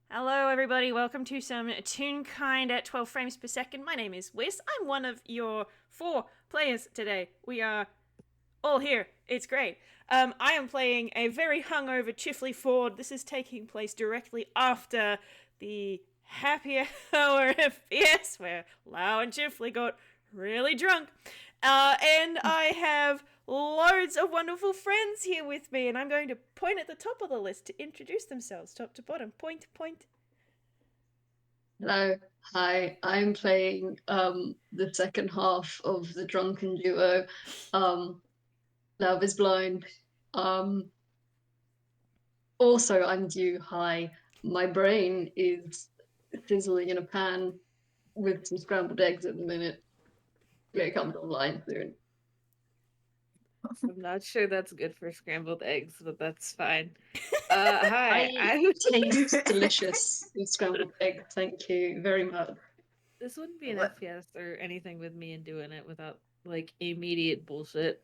Hello, everybody. Welcome to some Toonkind at 12 frames per second. My name is Whis. I'm one of your 4 players today. We are all here. It's great. I am playing a very hungover Chifley Ford. This is taking place directly after the happy hour FPS where Lao and Chifley got really drunk. And I have loads of wonderful friends here with me, and I'm going to point at the top of the list to introduce themselves, top to bottom. Point, point. Hello, hi. I'm playing the second half of the drunken duo. Um, Love is blind. Um, Also, I'm due. Hi. My brain is sizzling in a pan with some scrambled eggs at the minute. It comes online soon. I'm not sure that's good for scrambled eggs, but that's fine. Hi, I I'm. taste delicious with scrambled eggs. Thank you very much. This wouldn't be an What? FPS or anything with me and doing it without like immediate bullshit.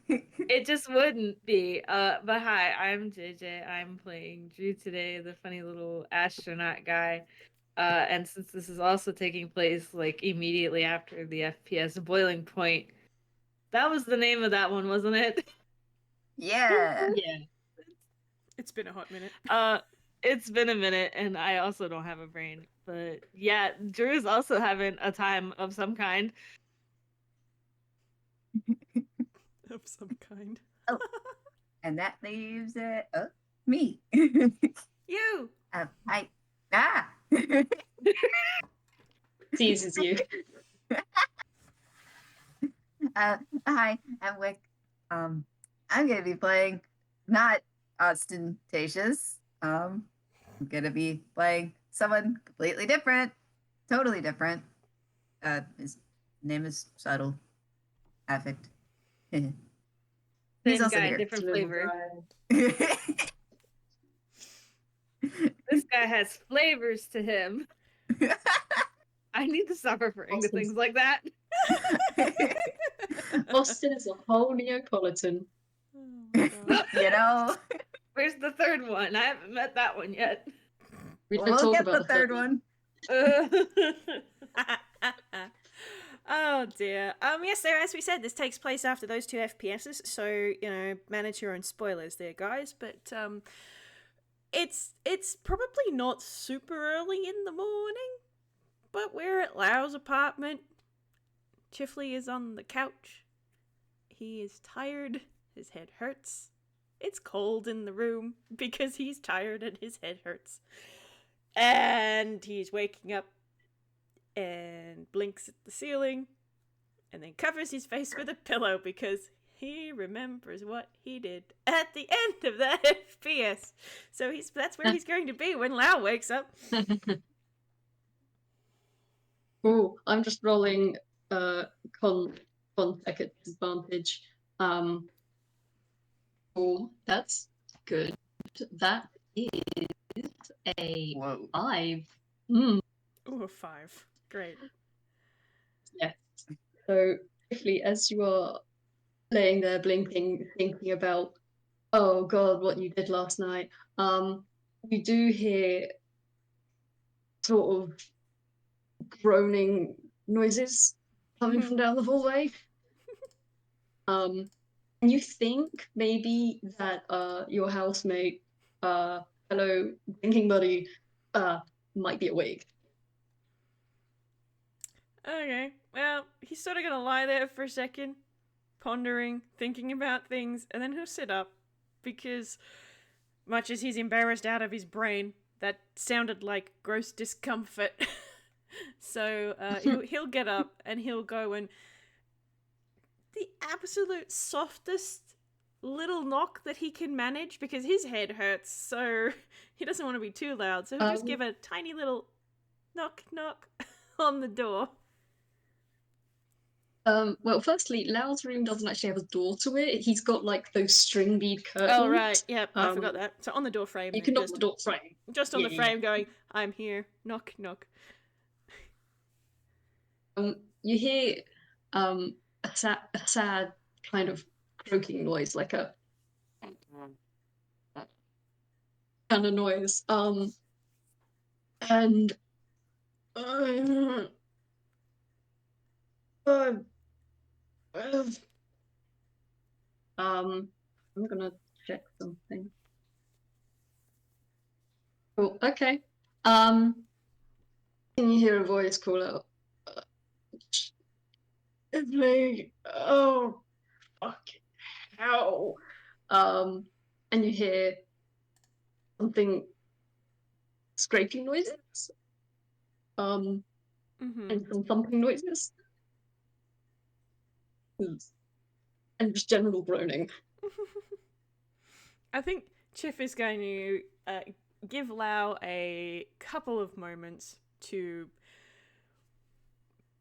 It just wouldn't be. But hi, I'm JJ. I'm playing Drew today, the funny little astronaut guy. And since this is also taking place like immediately after the FPS boiling point, that was the name of that one, wasn't it? Yeah. Yeah. It's been a hot minute. It's been a minute, and I also don't have a brain. But yeah, Drew's also having a time of some kind. Of some kind. And that leaves me. You! I Teases you. Hi, I'm Wick. I'm gonna be playing not ostentatious. I'm gonna be playing someone completely different, totally different. His name is Suttle. Affect. He's Same also guy, here. different flavor. This guy has flavors to him. I need to stop referring to things like that. Austin is a whole Neapolitan. Oh my god. You know, Where's the third one? I haven't met that one yet. We don't we'll talk get about the third one. Oh dear. Yes, there. As we said, this takes place after those 2 FPSs, so manage your own spoilers there, guys. But it's probably not super early in the morning, but we're at Lau's apartment. Chifley is on the couch. He is tired. His head hurts. It's cold in the room because he's tired and his head hurts. And he's waking up and blinks at the ceiling and then covers his face with a pillow because he remembers what he did at the end of that FPS. So that's where he's going to be when Lao wakes up. Oh, I'm just rolling con tech at disadvantage. Oh, that's good. That is a Whoa. 5. Ooh, a 5. Great. Yes. So, briefly, as you are laying there blinking, thinking about, oh God, what you did last night, you do hear sort of groaning noises coming from down the hallway. And you think maybe that your housemate, fellow drinking buddy, might be awake. Okay, well, he's sort of gonna lie there for a second, pondering, thinking about things, and then he'll sit up because, much as he's embarrassed out of his brain, that sounded like gross discomfort. So he'll get up and he'll go and the absolute softest little knock that he can manage because his head hurts, so he doesn't want to be too loud. So he'll just give a tiny little knock knock on the door. Well, firstly, Lao's room doesn't actually have a door to it. He's got like those string bead curtains. Oh right, yep, I forgot that. So on the door frame, You then, can knock the door frame. just on the frame, going, "I'm here, knock knock." You hear a sad kind of croaking noise, like a kind of noise. And uh, uh, uh, I'm gonna check something. Oh, okay. Can you hear a voice call out? It's me. Oh, fuck. How? And you hear something scraping noises. Mm-hmm. And some thumping noises. And just general groaning. I think Chif is going to give Lao a couple of moments to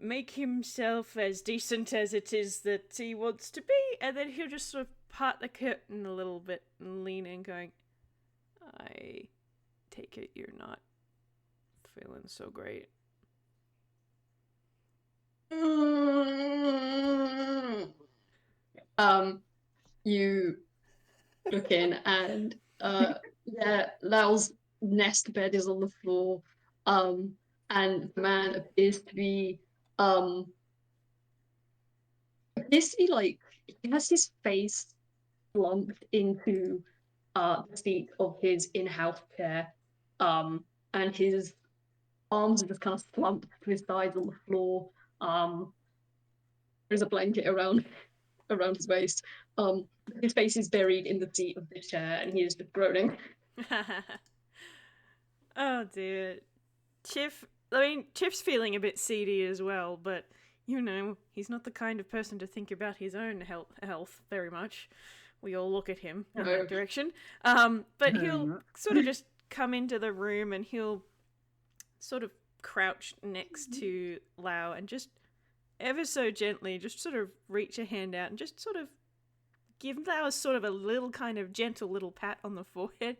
make himself as decent as it is that he wants to be, and then he'll just sort of part the curtain a little bit and lean in, going, I take it you're not feeling so great. You look in and yeah, Lao's nest bed is on the floor. And the man um appears to be like he has his face slumped into the seat of his in-house chair. And his arms are just kind of slumped to his sides on the floor. There's a blanket around his waist. His face is buried in the seat of the chair, and he is just groaning. Oh dear. Chif's feeling a bit seedy as well, but you know, he's not the kind of person to think about his own health very much. We all look at him in that direction. But he'll sort of just come into the room and he'll sort of crouch next to Lao and just ever so gently just sort of reach a hand out and just sort of give Lao sort of a little kind of gentle little pat on the forehead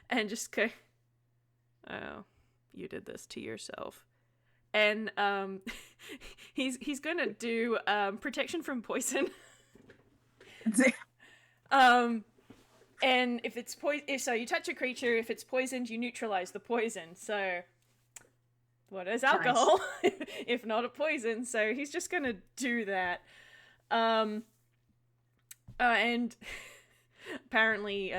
and just go, oh, you did this to yourself. And he's gonna do protection from poison. And if it's so you touch a creature, if it's poisoned, you neutralize the poison. So what is alcohol if not a poison? So he's just gonna do that. And apparently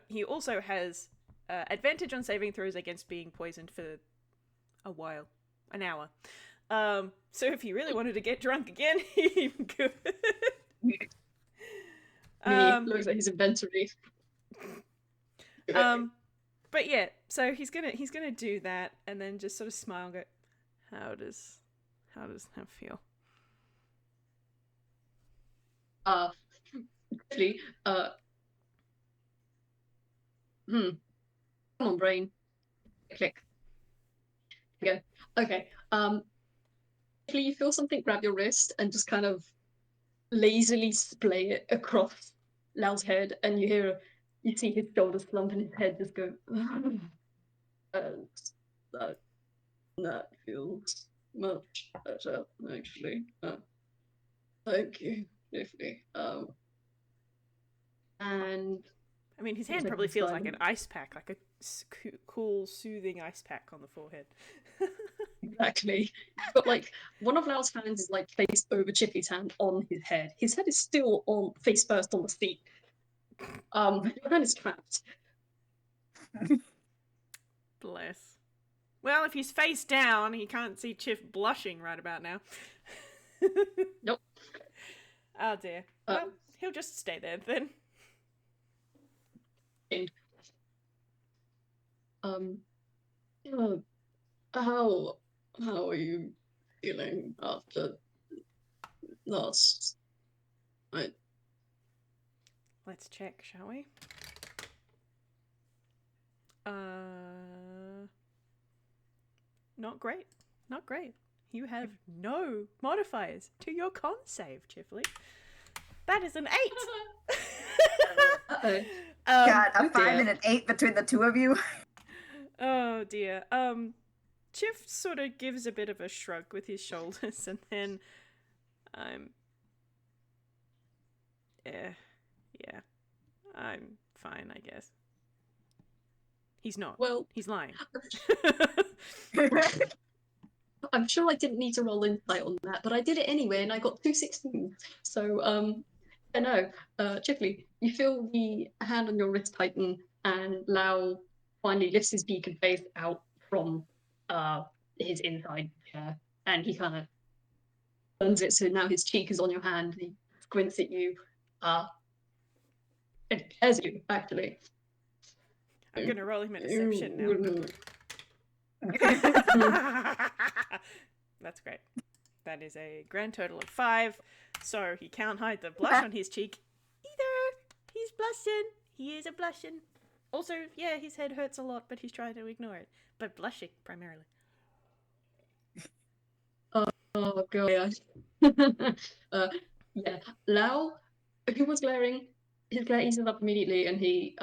he also has advantage on saving throws against being poisoned for a while, an hour. So if you really wanted to get drunk again, you could. Looks like his inventory. But yeah, so he's gonna do that and then just sort of smile and go, how does that feel? Actually, come on, brain. Click. Okay. Okay. Actually, you feel something grab your wrist and just kind of lazily splay it across Lao's head, and you see his shoulders slump and his head just go. And that feels much better, actually. Thank you, Tiffany. And I mean, his hand like probably feels like silent. an ice pack, like a cool, soothing ice pack on the forehead. Exactly. But like one of Lao's hands is like face over Chippy's hand on his head. His head is still on face first on the seat. Your hand is trapped. Bless. Well, if he's face down, he can't see Chiff blushing right about now. Nope. Oh dear. Well, he'll just stay there then. How are you feeling after last night? Let's check, shall we? Not great. Not great. You have no modifiers to your con save, Chifley. That is an 8. Uh-oh. Got a Oh 5 dear. and an 8 between the two of you. Oh dear. Chif sort of gives a bit of a shrug with his shoulders and then yeah, I'm fine, I guess. He's not. Well, He's lying. I'm sure I didn't need to roll insight on that, but I did it anyway, and I got 2 16s. So, I know, Chifley, you feel the hand on your wrist tighten, and Lao finally lifts his beak and face out from his inside chair, and he kind of turns it so now his cheek is on your hand. And he squints at you, and cares you actually. I'm gonna roll him a deception now. That's great. That is a grand total of 5. So he can't hide the blush on his cheek either. He's blushing. He is a blushing. Also, yeah, his head hurts a lot, but he's trying to ignore it. But blushing primarily. Oh god. Yeah, Lao, who was glaring, his glare eases up immediately, and he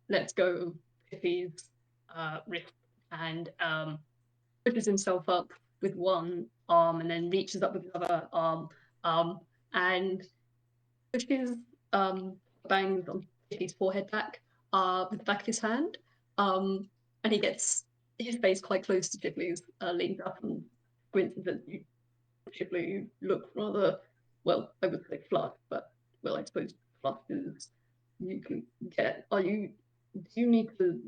lets go of Piffy's wrist and pushes himself up with one arm, and then reaches up with the other arm, and pushes bangs on Piffy's forehead back with the back of his hand, and he gets his face quite close to Chifley's, leans up and squints at you. Chifley, you look rather, well, I would say flushed, but, well, I suppose flushed is you can get. Do you need to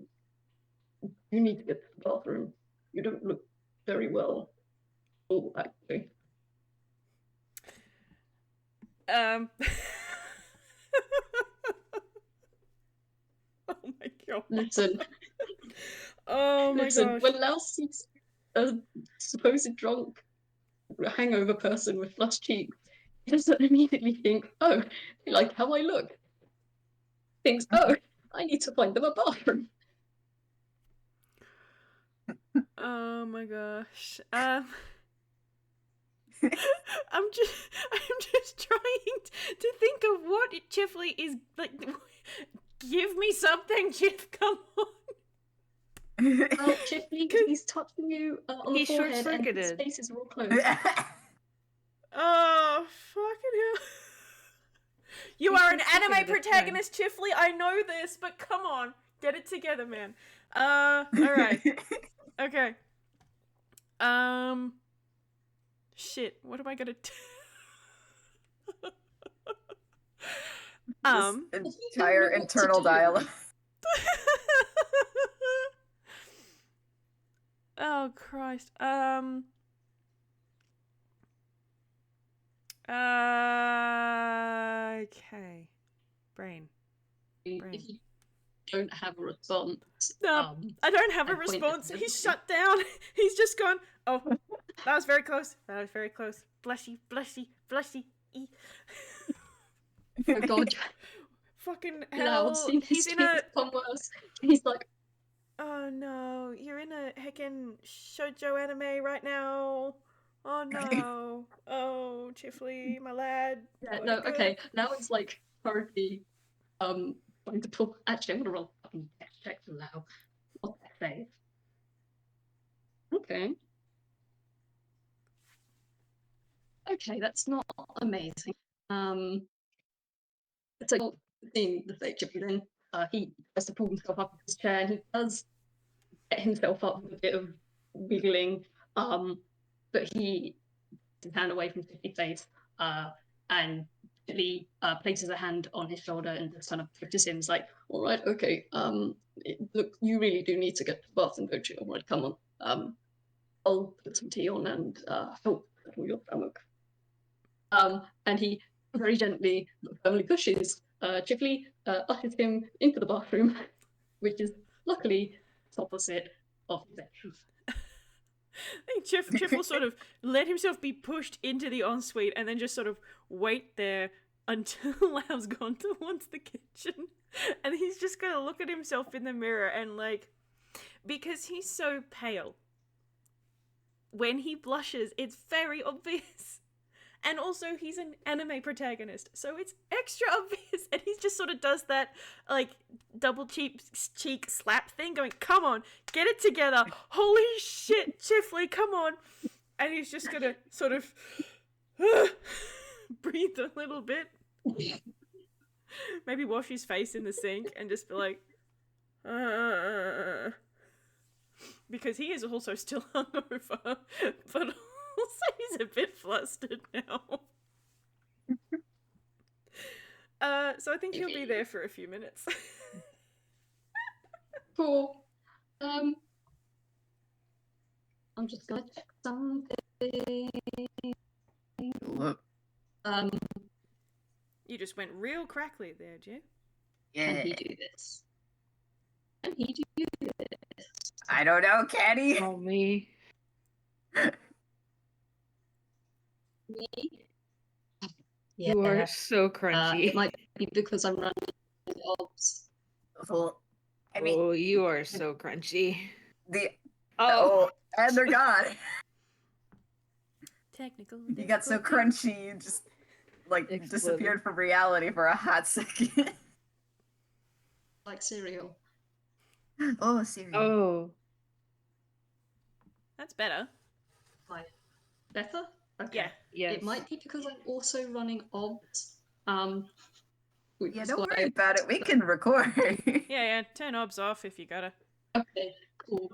get to the bathroom? You don't look very well. Oh, actually. Oh my god. Listen. Oh my gosh. When Lao sees a supposed drunk hangover person with flushed cheeks, he doesn't immediately think, oh, they like how I look. Thinks, oh, I need to find them a bathroom. Oh my gosh. I'm just trying to think of what Chifley is like. Give me something, Chif. Come on. Oh, Chifley, he's touching you on the He's forehead, and his short-circuited. face is real close. Oh, fucking hell. You are an anime short-circuited, it's protagonist, Chifley. I know this, but come on. Get it together, man. Alright. Okay. Shit, what am I gonna do? This entire internal dialogue. Oh, Christ. Okay. Brain. If you don't have a response, No, I don't have a I point at response. them. He's shut down. He's just gone, oh, that was very close. That was very close. Blushy, blushy, blushy. oh god, Fucking Lao, hell. seeing his He's in a... cheeks become worse. He's like, Oh no, you're in a heckin' shoujo anime right now. Oh no. Oh, Chifley, my lad. yeah, What no, good. okay. Now it's like currently trying to pull. Actually, I'm gonna roll a fucking check for Lao. What's that say? Okay. Okay, that's not amazing. So seeing the fake Chippy then, he tries to pull himself up his chair, and he does get himself up with a bit of wiggling, but he takes his hand away from Tiffy's face, and Tiffy places a hand on his shoulder and just kind of pushes him. It's like, all right, okay, look, you really do need to get to the bathroom, don't you? All right, come on. I'll put some tea on and help settle your stomach. And he very gently but firmly pushes Chifley, ushers him into the bathroom, which is luckily opposite of his entrance. I think Chif will sort of let himself be pushed into the ensuite and then just sort of wait there until Lau's gone towards the kitchen. And he's just gonna look at himself in the mirror and like, because he's so pale, when he blushes, it's very obvious. And also, he's an anime protagonist, so it's extra obvious. And he just sort of does that, like, double cheek slap thing, going, come on, get it together. Holy shit, Chifley, come on. And he's just gonna sort of breathe a little bit. Maybe wash his face in the sink and just be like, Because he is also still hungover, but also he's a bit flustered now. So I think he'll be there for a few minutes. Cool. I'm just gonna check something. Look. You just went real crackly there, Jay. Can Yeah. he do this? Can he do this? I don't know, can he? Oh me. Me? You are so crunchy. It might be because I'm running ops. Well, I mean, Oh, you are so crunchy. the Oh, and they're gone. Technical. You got so difficulty. crunchy, you just like Exploded. disappeared from reality for a hot second. Like cereal. Oh, Siri. oh. That's better. Like, better? Okay. Yeah. Yes. It might be because I'm also running obs. Which Yeah, is don't why worry about it. We can record. Yeah, turn obs off if you gotta. Okay, cool.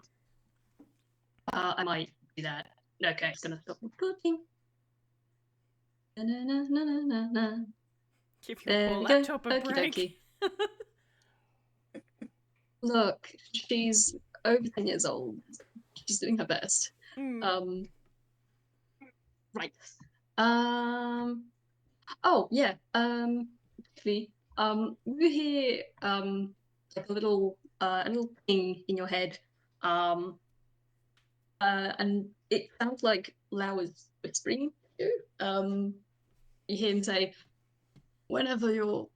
I might do that. Okay, it's gonna stop recording. Na na na na na na na. Give your There poor we go. laptop a Okie break. dokie. Look, she's over 10 years old. She's doing her best. Mm. Right. Oh yeah. Actually, you hear like a little ping in your head. And it sounds like Lao is whispering to you. You hear him say, "Whenever you're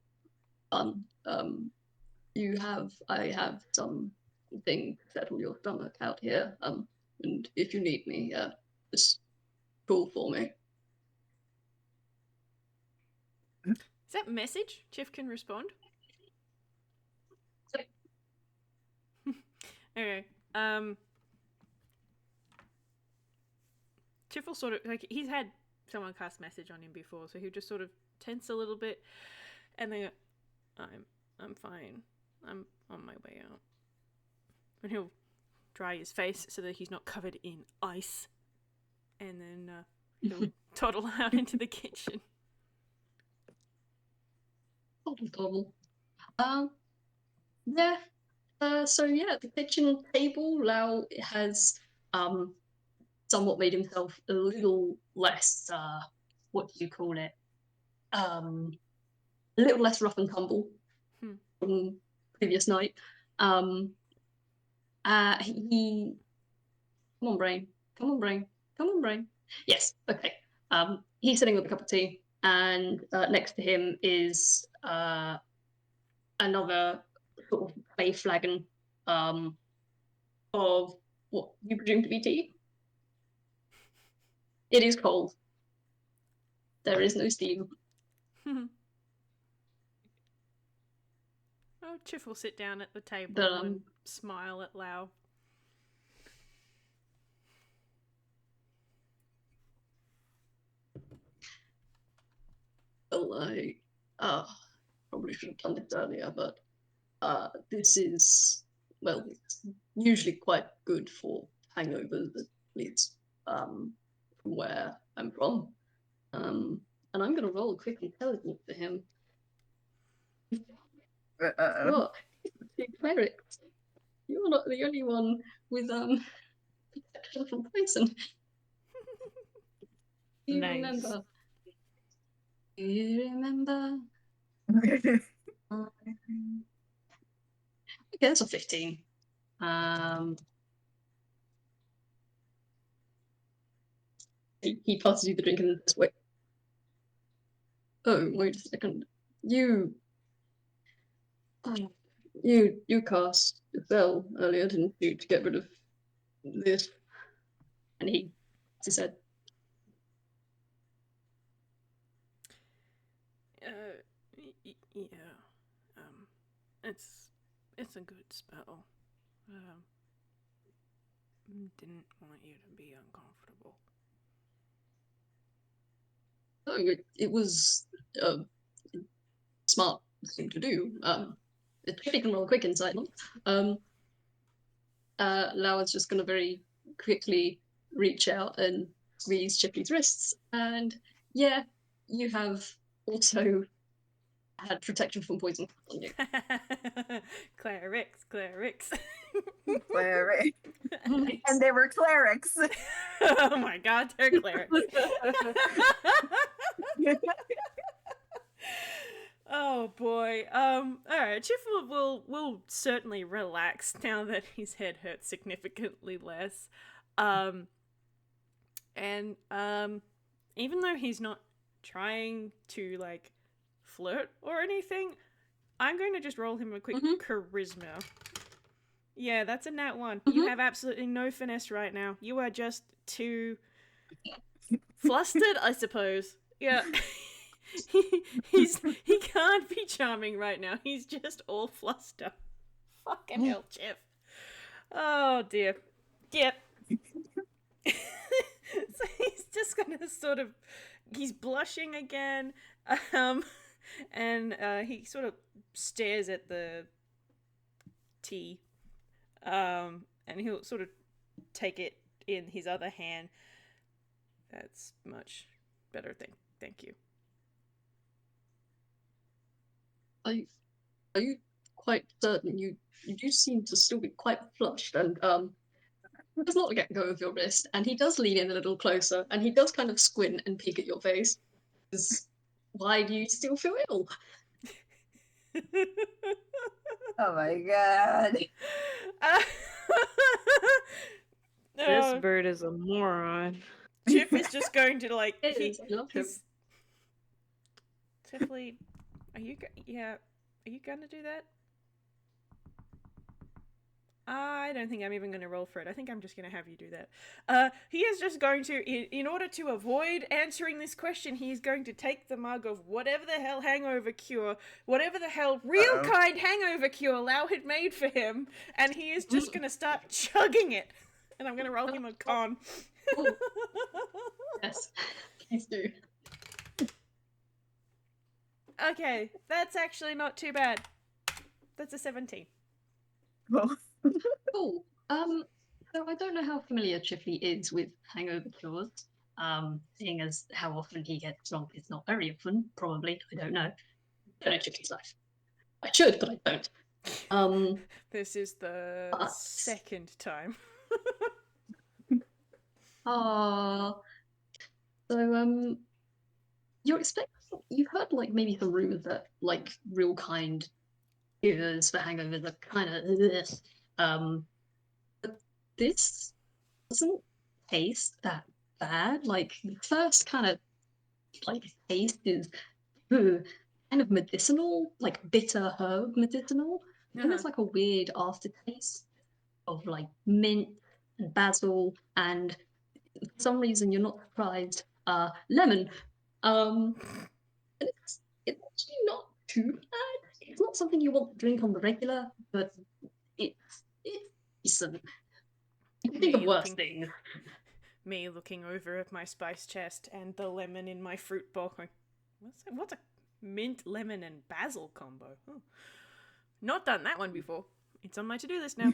done, I have something to settle your stomach out here. And if you need me, just call for me." Is that message? Chiff can respond. Okay. Chiff will sort of like he's had someone cast message on him before, so he'll just sort of tense a little bit, and then I'm fine. I'm on my way out. And he'll dry his face so that he's not covered in ice, and then he'll toddle out into the kitchen. Toddle. Yeah. So yeah, the kitchen table, Lao has somewhat made himself a little less what do you call it? A little less rough and tumble from previous night. He come on, brain. Come on, brain. Come on, brain. Yes, okay. He's sitting with a cup of tea, and next to him is another sort of clay flagon of what you presume to be tea. It is cold. There is no steam. Oh, Chiff will sit down at the table But, and smile at Lao. well, I probably should have done this earlier, but this is, well, it's usually quite good for hangovers, at least from where I'm from. And I'm going to roll a quick intelligence for him. Look, you clerics, you're not the only one with protection from poison. Do you Nice. remember? Do you remember? Okay, that's a 15. He passes you the drink and says, "Wait. Oh, wait a second. You cast a spell earlier, didn't you, to get rid of this?" And he said, Yeah. It's a good spell. Didn't want you to be uncomfortable. "Oh, it was a smart thing to do. Chifley can roll quick insight. Lao is just going to very quickly reach out and squeeze Chifley's wrists, and yeah, you have also had protection from poison on you. Clerics. Cleric. And they were clerics. Oh my god, they're clerics. Oh boy. Alright, Chifley will certainly relax now that his head hurts significantly less. And even though he's not trying to like flirt or anything, I'm going to just roll him a quick charisma. Yeah, that's a nat 1. You have absolutely no finesse right now. You are just too flustered, I suppose. Yeah. He can't be charming right now. He's just all fluster. Fucking hell, Chif. Oh dear. Yep. So he's just gonna sort of, he's blushing again, and he sort of stares at the tea, and he'll sort of take it in his other hand. That's much better. Thank you. Are you quite certain? You do seem to still be quite flushed, and he does not let go of your wrist, and he does lean in a little closer, and he does kind of squint and peek at your face. Why do you still feel ill? Oh my god. This bird is a moron. Chif is just going to like. It is, I love him. Chifley, are you gonna do that? I don't think I'm even going to roll for it. I think I'm just going to have you do that. He is just going to, in order to avoid answering this question, he is going to take the mug of whatever the hell hangover cure, whatever the hell real kind hangover cure Lao had made for him, and he is just going to start chugging it. And I'm going to roll him a con. Yes, please do. Okay, that's actually not too bad. That's a 17. Oh. Cool. So I don't know how familiar Chifley is with hangover cures. Seeing as how often he gets drunk is not very often, probably. I don't know. I don't know Chifley's life. I should, but I don't. This is the second time. So you've heard like maybe some rumors that like real kind cures for hangovers are kind of this. But this doesn't taste that bad. Like the first kind of like taste is kind of medicinal, like bitter herb medicinal. Then there's like a weird aftertaste of like mint and basil, and for some reason you're not surprised, lemon. And it's actually not too bad. It's not something you want to drink on the regular, but it's decent. You can think of worse things. Me looking over at my spice chest and the lemon in my fruit bowl going, what's a mint, lemon, and basil combo? Oh. Not done that one before. It's on my to-do list now.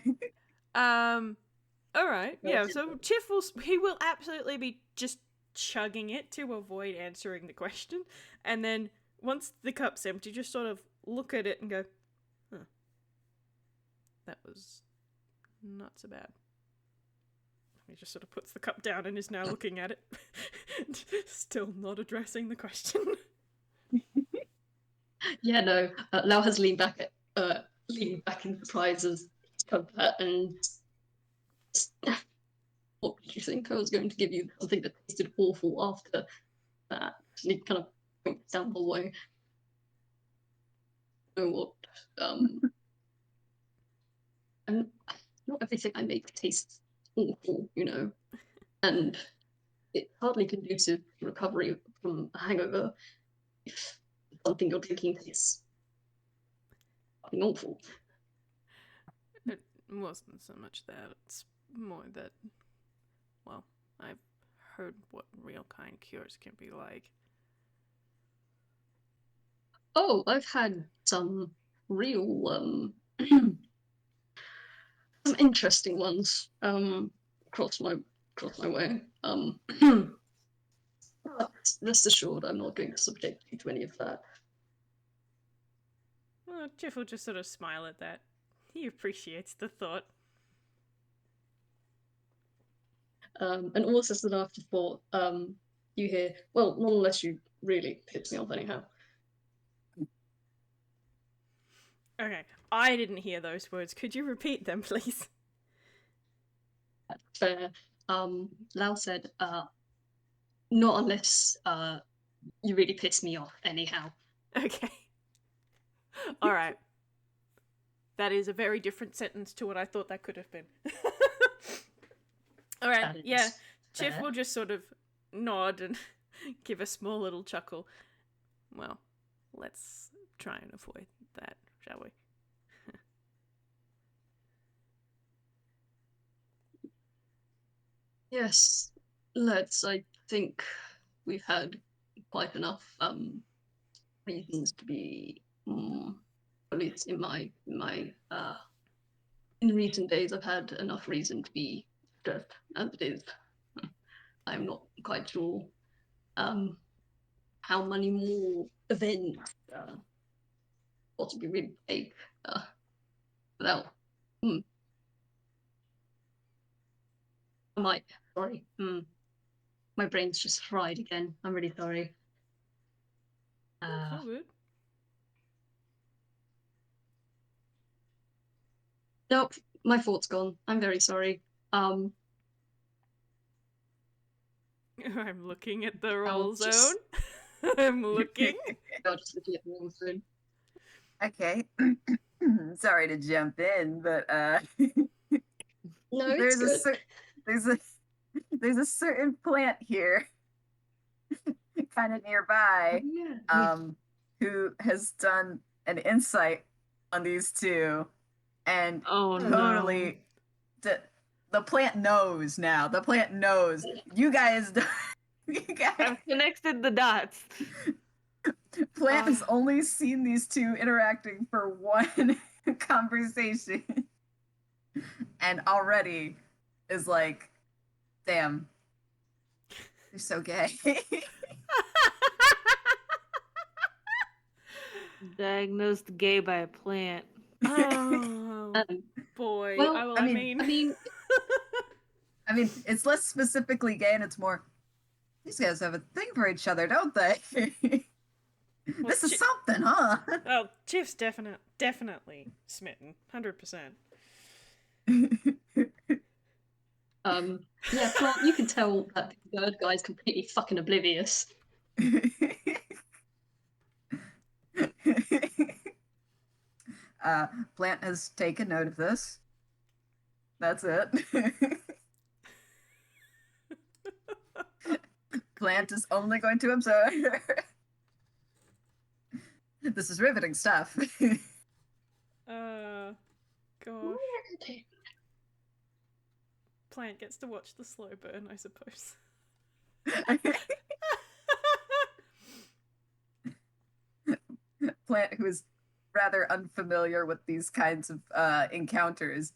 Alright, yeah, so Chif will absolutely be just chugging it to avoid answering the question, and then once the cup's empty, just sort of look at it and go, huh, that was not so bad. He just sort of puts the cup down and is now looking at it, still not addressing the question. Yeah, no, Lao has leaned back in surprise as he's come that, and what did you think I was going to give you? Something that tasted awful after that. And he kind of points down the way. You know what? And not everything I make tastes awful, you know. And it's hardly conducive to recovery from a hangover if something you're drinking tastes fucking awful. It wasn't so much that, it's more that, well, I've heard what real kind cures can be like. Oh, I've had some real some interesting ones cross my way. But rest assured, I'm not going to subject you to any of that. Well, Jeff will just sort of smile at that. He appreciates the thought. And almost as an afterthought, you hear, well, not unless you really piss me off anyhow. Okay, I didn't hear those words. Could you repeat them, please? Fair. Lao said, not unless you really piss me off anyhow. Okay. Alright. That is a very different sentence to what I thought that could have been. Alright, That yeah. is Chiff fair. will just sort of nod and give a small little chuckle. Well, let's try and avoid that, shall we? Yes, let's. I think we've had quite enough reasons to be, at least in my in recent days, I've had enough reason to be stressed as it is. I'm not quite sure how many more events possibly really take without. I might. Sorry. My brain's just fried again. I'm really sorry. That's all good. Nope, my thought's gone. I'm very sorry. I'm looking at the roll just- zone. I'm looking. I'll just look at the wrong phone. Okay. Sorry to jump in, but No, it's there's good. there's a certain plant here, kind of nearby, Yeah. who has done an insight on these two, and Oh totally the plant knows now. The plant knows you guys. You guys. I've connected the dots. Plant has only seen these two interacting for one conversation, and already is like, damn, you're so gay. Diagnosed gay by a plant. Oh Um, boy. well, I I mean, mean, I mean, it's less specifically gay, and it's more, these guys have a thing for each other, don't they? Well, This is something, huh? oh, Chief's definitely smitten, 100%. yeah, Plant, you can tell that the bird guy's completely fucking oblivious. Plant has taken note of this. That's it. Plant is only going to observe. This is riveting stuff. Gosh. Plant gets to watch the slow burn, I suppose. Plant, who is rather unfamiliar with these kinds of encounters.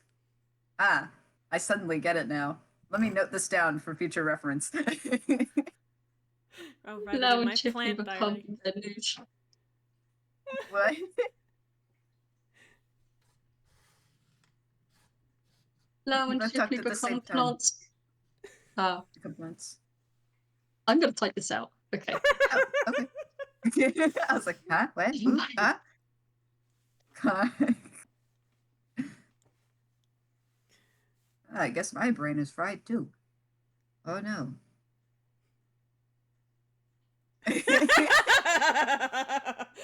Ah, I suddenly get it now. Let me note this down for future reference. I'll write it Lao in and my Chifley plant become diary. their news. What? Lao and Both talked Chifley at the same become time. plants. Complaints. I'm gonna type this out. Okay. Oh, okay. I was like, huh? What? Who? Huh? I guess my brain is fried too. Oh no.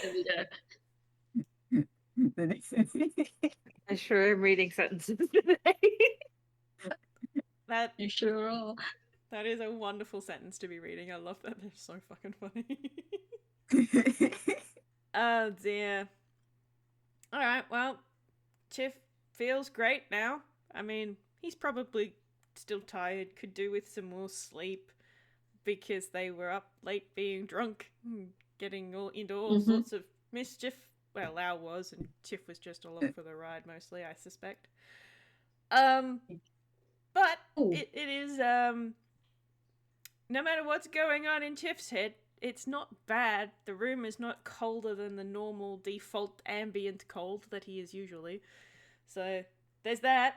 Yeah. I sure am reading sentences today. That You sure are. that is a wonderful sentence to be reading. I love that. They're so fucking funny. Oh dear. Alright, well, Chiff feels great now. I mean, he's probably still tired, could do with some more sleep because they were up late being drunk, getting all into all sorts of mischief well, Lao was, and Chif was just along for the ride mostly, I suspect. But Ooh. it is no matter what's going on in Chif's head, it's not bad. The room is not colder than the normal default ambient cold that he is usually. So there's that.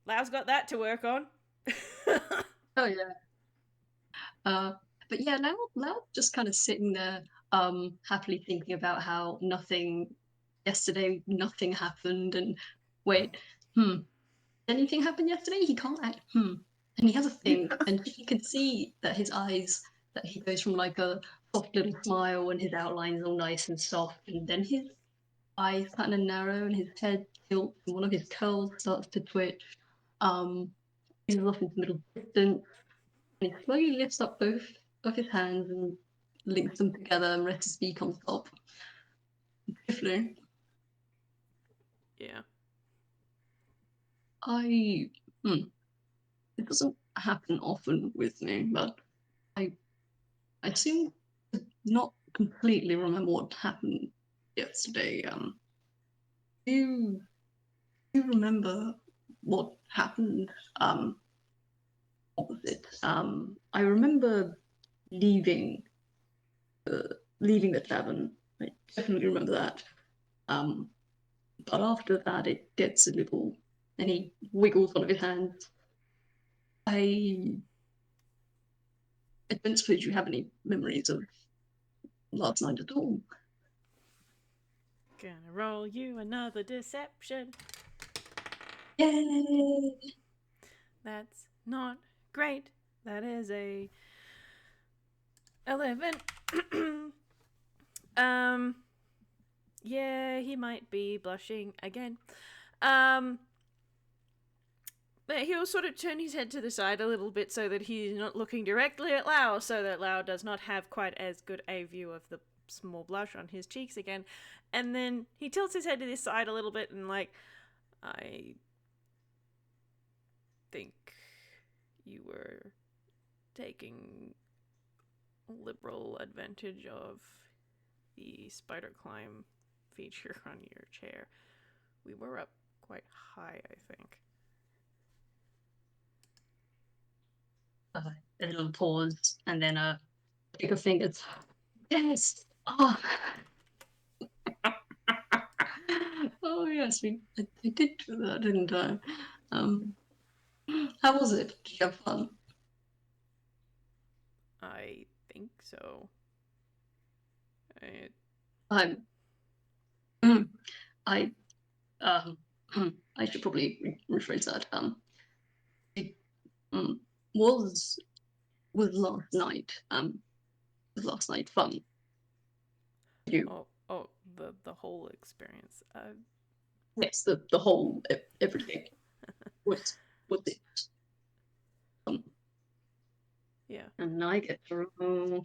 Lao's got that to work on. Oh yeah. But yeah, now just kind of sitting there, happily thinking about how yesterday nothing happened, and wait, did anything happen yesterday? He can't act, and he has a think, and you can see that his eyes, that he goes from like a soft little smile, and his outline's all nice and soft, and then his eyes kind of narrow, and his head tilts, and one of his curls starts to twitch. He's off into the middle distance. And he slowly lifts up both of his hands and links them together and rests his beak on top. Chifley, Yeah. it doesn't happen often with me, but I seem to not completely remember what happened yesterday. Do you remember what happened? What was it? I remember leaving the tavern. I definitely remember that. But after that, it gets a little, and he wiggles one of his hands. I don't suppose you have any memories of last night at all. Gonna roll you another deception. Yay! That's not great. That is a 11. Yeah, he might be blushing again. But he'll sort of turn his head to the side a little bit so that he's not looking directly at Lao, so that Lao does not have quite as good a view of the small blush on his cheeks again. And then he tilts his head to this side a little bit and like, I think you were taking liberal advantage of the spider climb feature on your chair. We were up quite high, I think. A little pause, and then pick of fingers. Yes. Oh. Oh yes, I did do that, didn't I? How was it? Did you have fun? I think so. I I should probably rephrase that. It was last night fun? You The whole experience. Yes, the whole everything was it fun? Yeah. And I get to roll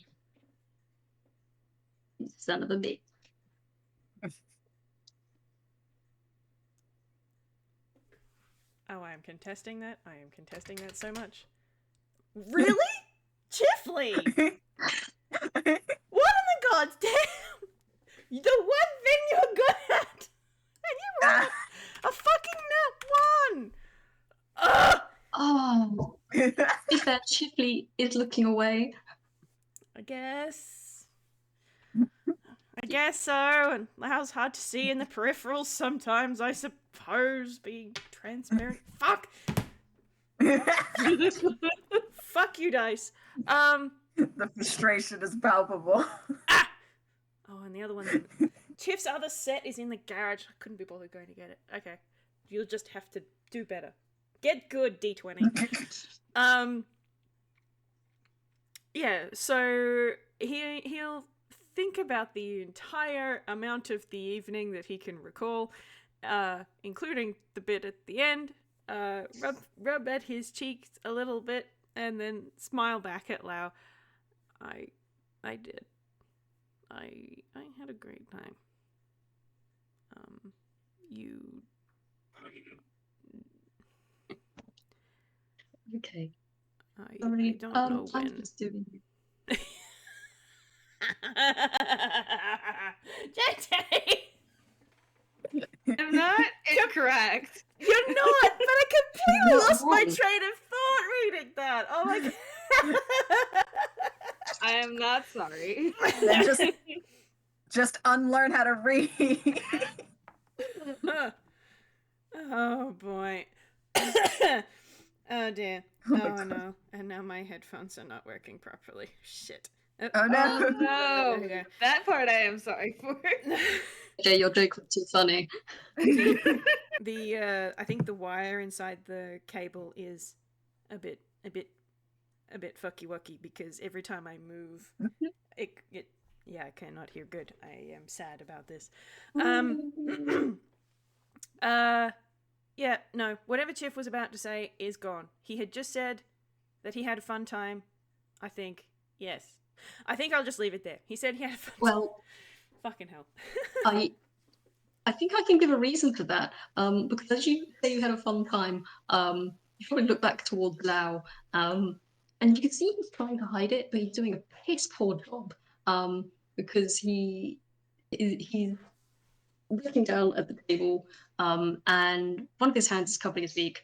son of a bitch. Oh, I am contesting that. I am contesting that so much. Really? Chifley! What in the gods damn? The one thing you're good at! And you rolled a fucking nat 1! Ugh! Oh, is that Chifley is looking away? I guess so, and Lao's hard to see in the peripherals sometimes, I suppose, being transparent. Fuck! Fuck you, dice. The frustration is palpable. Ah! Oh, and the other one. Chif's other set is in the garage. I couldn't be bothered going to get it. Okay. You'll just have to do better. Get good, D20. Yeah, so he'll think about the entire amount of the evening that he can recall, including the bit at the end, rub at his cheeks a little bit, and then smile back at Lao. I did. I had a great time. You... Okay. I Sorry, don't know I'm when. just doing Jayjay! not incorrect. You're not, but I completely You're lost my wrong. train of thought reading that. Oh my god. I am not sorry. Then just unlearn how to read. Oh boy. Oh dear. Oh my Oh God. no. And now my headphones are not working properly. Shit. Oh no. Oh no, Okay. that part I am sorry for. Jay, your joke was too funny. I think the wire inside the cable is a bit fucky wucky because every time I move, it I cannot hear good. I am sad about this. Yeah, no, whatever Chiff was about to say is gone. He had just said that he had a fun time. I think, yes. I think I'll just leave it there. He said he had a fun time. Well, Fucking hell. I think I can give a reason for that. Because as you say you had a fun time, you probably look back towards Lao, and you can see he's trying to hide it, but he's doing a piss poor job. Because he's looking down at the table, and one of his hands is covering his beak.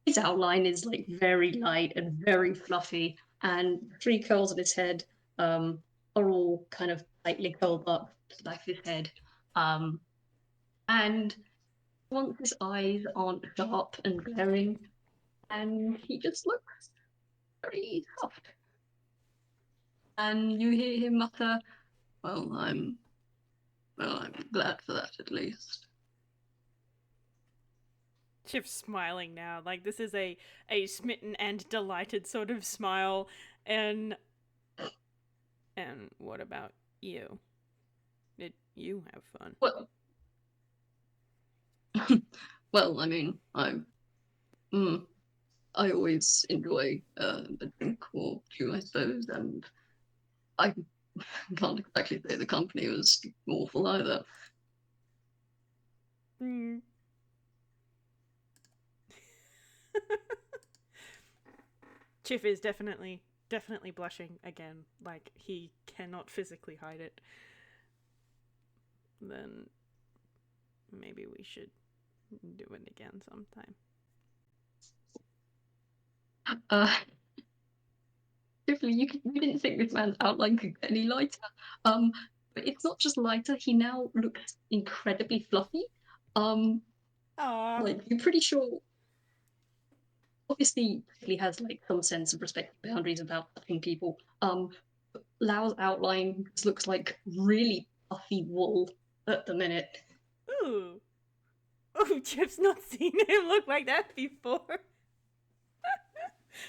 His outline is like very light and very fluffy, and the 3 curls on his head are all kind of tightly curled up to the back of his head. And once his eyes aren't sharp and glaring, and he just looks very soft. And you hear him mutter, "Well, I'm glad for that at least." Chiff's smiling now. Like, this is a smitten and delighted sort of smile. And what about you? Did you have fun? Well, well, I mean, I always enjoy a drink or two, I suppose, and I can't exactly say the company was awful either. Hmm. Chiff is definitely blushing again. Like, he cannot physically hide it. Then maybe we should do it again sometime. Tiffany, you didn't think this man's outline could get any lighter. But it's not just lighter, he now looks incredibly fluffy. Aww. Like, you're pretty sure. Obviously, he has like some sense of respecting boundaries about touching people. But Lao's outline just looks like really puffy wool at the minute. Ooh. Oh, Chiff's not seen him look like that before.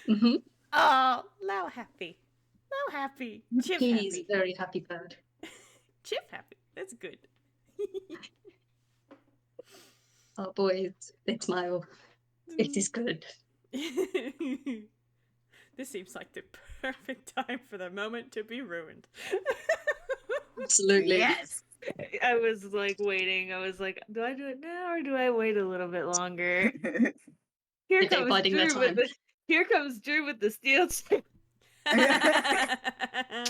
Mm-hmm. Oh, Lao happy. Lao happy. Chiff He's happy. a very happy bird. Chiff happy. That's good. Oh, boys, they smile. It is good. This seems like the perfect time for the moment to be ruined. Absolutely. Yes. I was like waiting. I was like, do I do it now or do I wait a little bit longer? Here They're comes biding their Drew with time. Drew with the steel chair to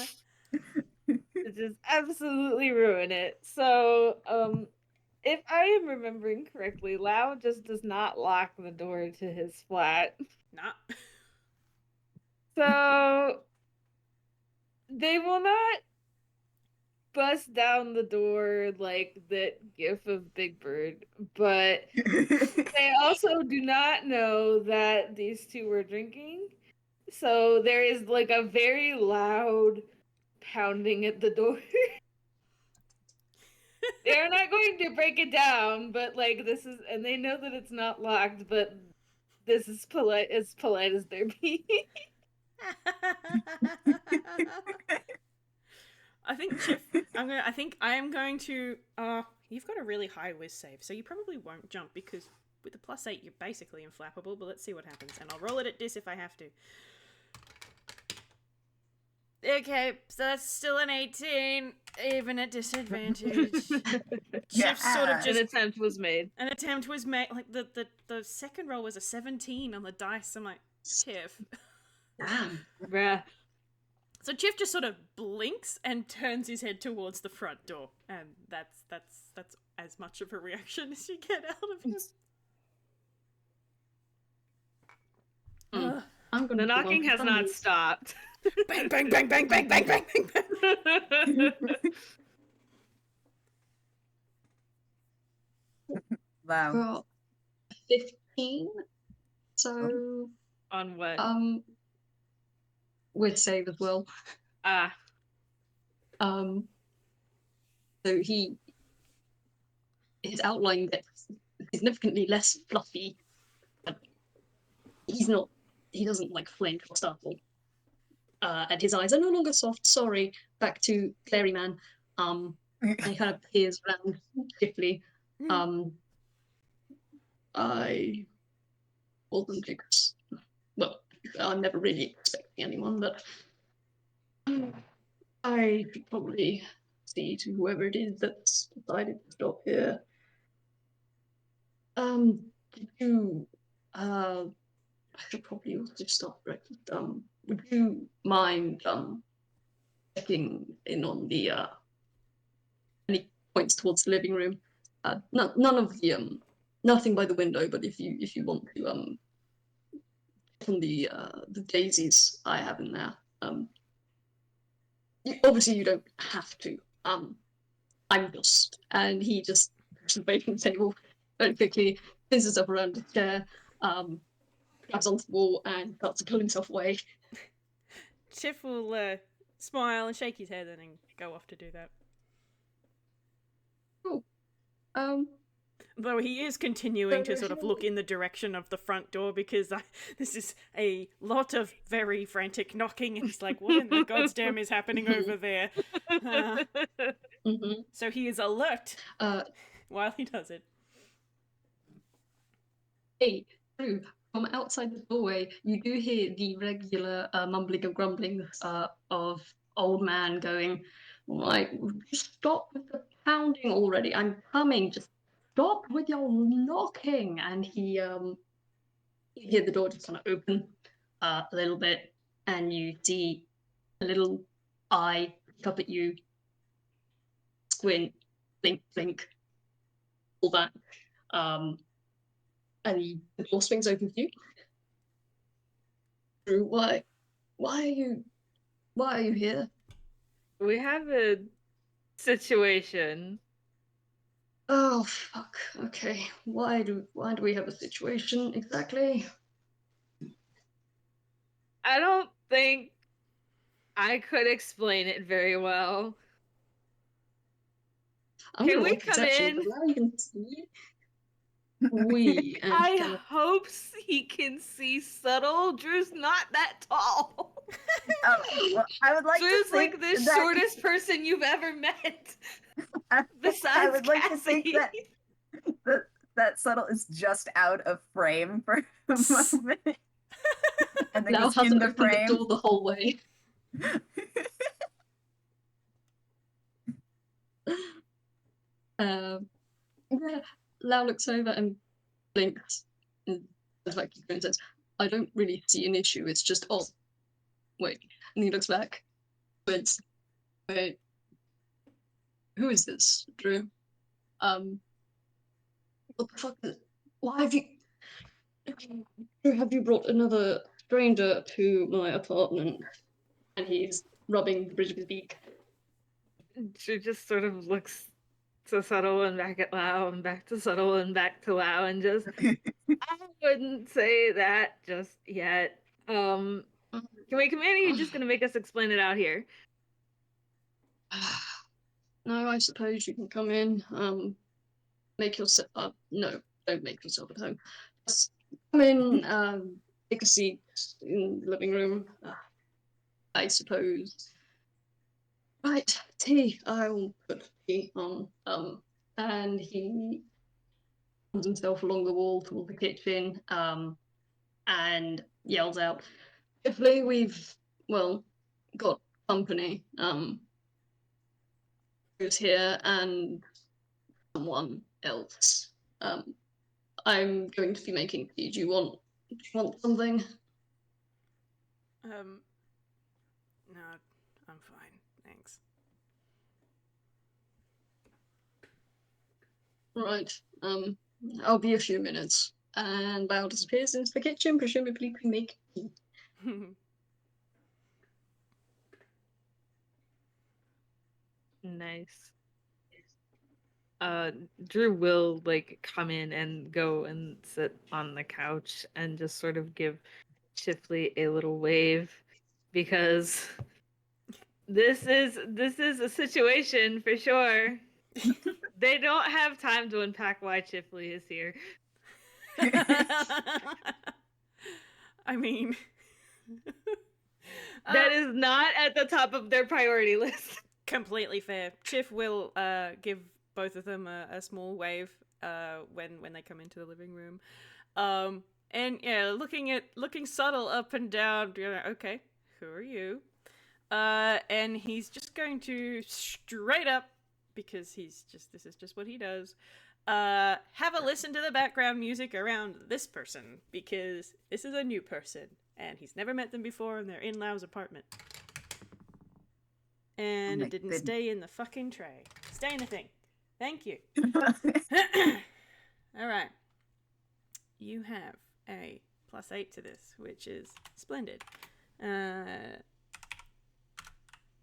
just absolutely ruin it. So, if I am remembering correctly, Lao just does not lock the door to his flat. Nah. So they will not bust down the door like that gif of Big Bird, but they also do not know that these two were drinking. So there is like a very loud pounding at the door. They're not going to break it down, but like this is, and they know that it's not locked, but this is polite as they're being. I think Chiff. I think I am going to. You've got a really high whiz save, so you probably won't jump because with the +8 you're basically inflappable. But let's see what happens, and I'll roll it at dis if I have to. Okay, so that's still an 18, even at disadvantage. Chiff sort of An just. attempt was made. An attempt was made. Like the second roll was a 17 on the dice. I'm like, Chiff. Damn. Bruh. So Chiff just sort of blinks and turns his head towards the front door, and that's as much of a reaction as you get out of him. Ugh. I'm gonna The knocking has not stopped. Bang, bang, bang, bang, bang, bang, bang, bang, bang. Wow. Got 15. So On what? with save as well. Ah. So his outline gets significantly less fluffy. But he doesn't like flinch or startle. And his eyes are no longer soft. Sorry, back to Clary Man. And he kind of peers around Chifley. I wasn't well, I'm never really expecting anyone, but I should probably see to whoever it is that's decided to stop here. Did you I should probably also start breakfast. Would you mind checking in on the any points towards the living room? None of the nothing by the window, but if you want to from the daisies I have in there. Obviously you don't have to. I'm just, and he just pushes away from the table very quickly, spins himself around the chair, grabs onto the wall, and starts to pull himself away. Chif will smile and shake his head and then go off to do that. Cool. Though he is continuing to sort of look in the direction of the front door because this is a lot of very frantic knocking. And he's like, what in the God's damn is happening over there? So he is alert while he does it. Hey, Drew, from outside the doorway, you do hear the regular mumbling and grumbling of old man going, like, stop with the pounding already. I'm coming. Just stop with your knocking. And you hear the door just kind of open a little bit, and you see a little eye look up at you, squint, blink, blink, all that. And the door swings open for you. Drew, why are you here? We have a situation. Oh fuck. Okay. Why do we have a situation exactly? I don't think I could explain it very well. I'm Can gonna we roll come perception, in? but now you can see. We and I kind of, hope he can see Suttle. Drew's not that tall. Oh, well, I would like Drew's to think like the that, shortest person you've ever met. I Besides would like to think Cassie. that Suttle is just out of frame for a moment. And then now he's in hasn't the opened the frame. door the whole way. Yeah, Lau looks over and blinks and says back to you and says, I don't really see an issue, it's just wait. And he looks back. Wait. Who is this, Drew? What the fuck why have you brought another stranger to my apartment? And he's rubbing the bridge of his beak. Drew just sort of looks to Suttle and back at Lao and back to Suttle and back to Lao and just I wouldn't say that just yet. Can we come in or are you just gonna make us explain it out here? No, I suppose you can come in. Make yourself no, don't make yourself at home. Just come in, take a seat in the living room. I suppose. Right, tea. I will put tea on. And he pulls himself along the wall toward the kitchen, and yells out, Chifley, we've got company. Who's here and someone else. I'm going to be making tea. Do you want something? No, I'm fine, thanks. Right. I'll be a few minutes. And Bao disappears into the kitchen, presumably to make tea. Nice. Drew will like come in and go and sit on the couch and just sort of give Chifley a little wave because this is a situation for sure. They don't have time to unpack why Chifley is here. I mean, That is not at the top of their priority list. completely fair. Chif will give both of them a small wave when they come into the living room, and yeah, looking Suttle up and down. Okay, who are you? And he's just going to straight up, because this is just what he does. Have a listen to the background music around this person, because this is a new person and he's never met them before, and they're in Lao's apartment. And it didn't stay in the fucking tray. Stay in the thing. Thank you. All right. You have a +8 to this, which is splendid.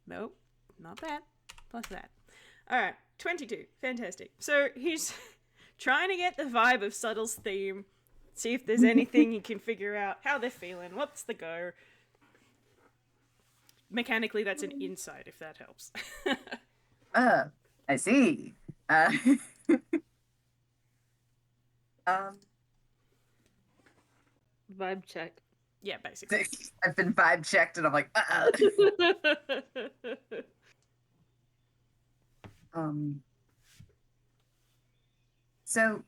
Nope, not that. Plus that. All right, 22. Fantastic. So he's trying to get the vibe of Suttle's theme. See if there's anything he can figure out. How they're feeling. What's the go? Mechanically, that's an insight, if that helps. I see. Vibe check. Yeah, basically. I've been vibe checked and I'm like, So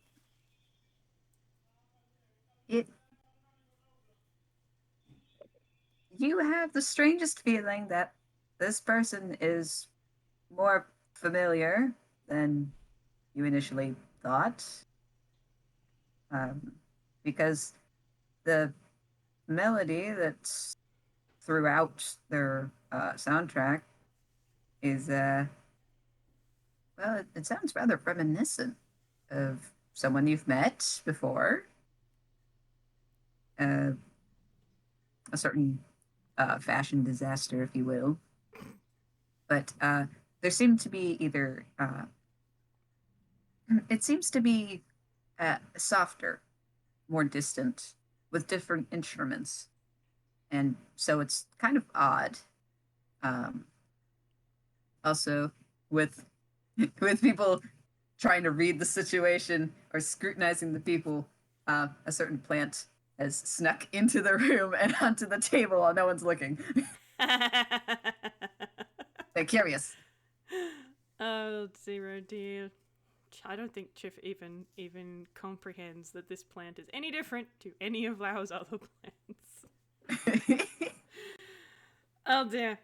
you have the strangest feeling that this person is more familiar than you initially thought. Because the melody that's throughout their soundtrack is, well, it sounds rather reminiscent of someone you've met before. A certain fashion disaster, if you will. But there seem to be either... it seems to be softer, more distant, with different instruments. And so it's kind of odd. Also, with people trying to read the situation or scrutinizing the people, a certain plant has snuck into the room and onto the table while no one's looking. They're curious. Oh, zero dear. I don't think Chif even comprehends that this plant is any different to any of Lao's other plants. Oh dear.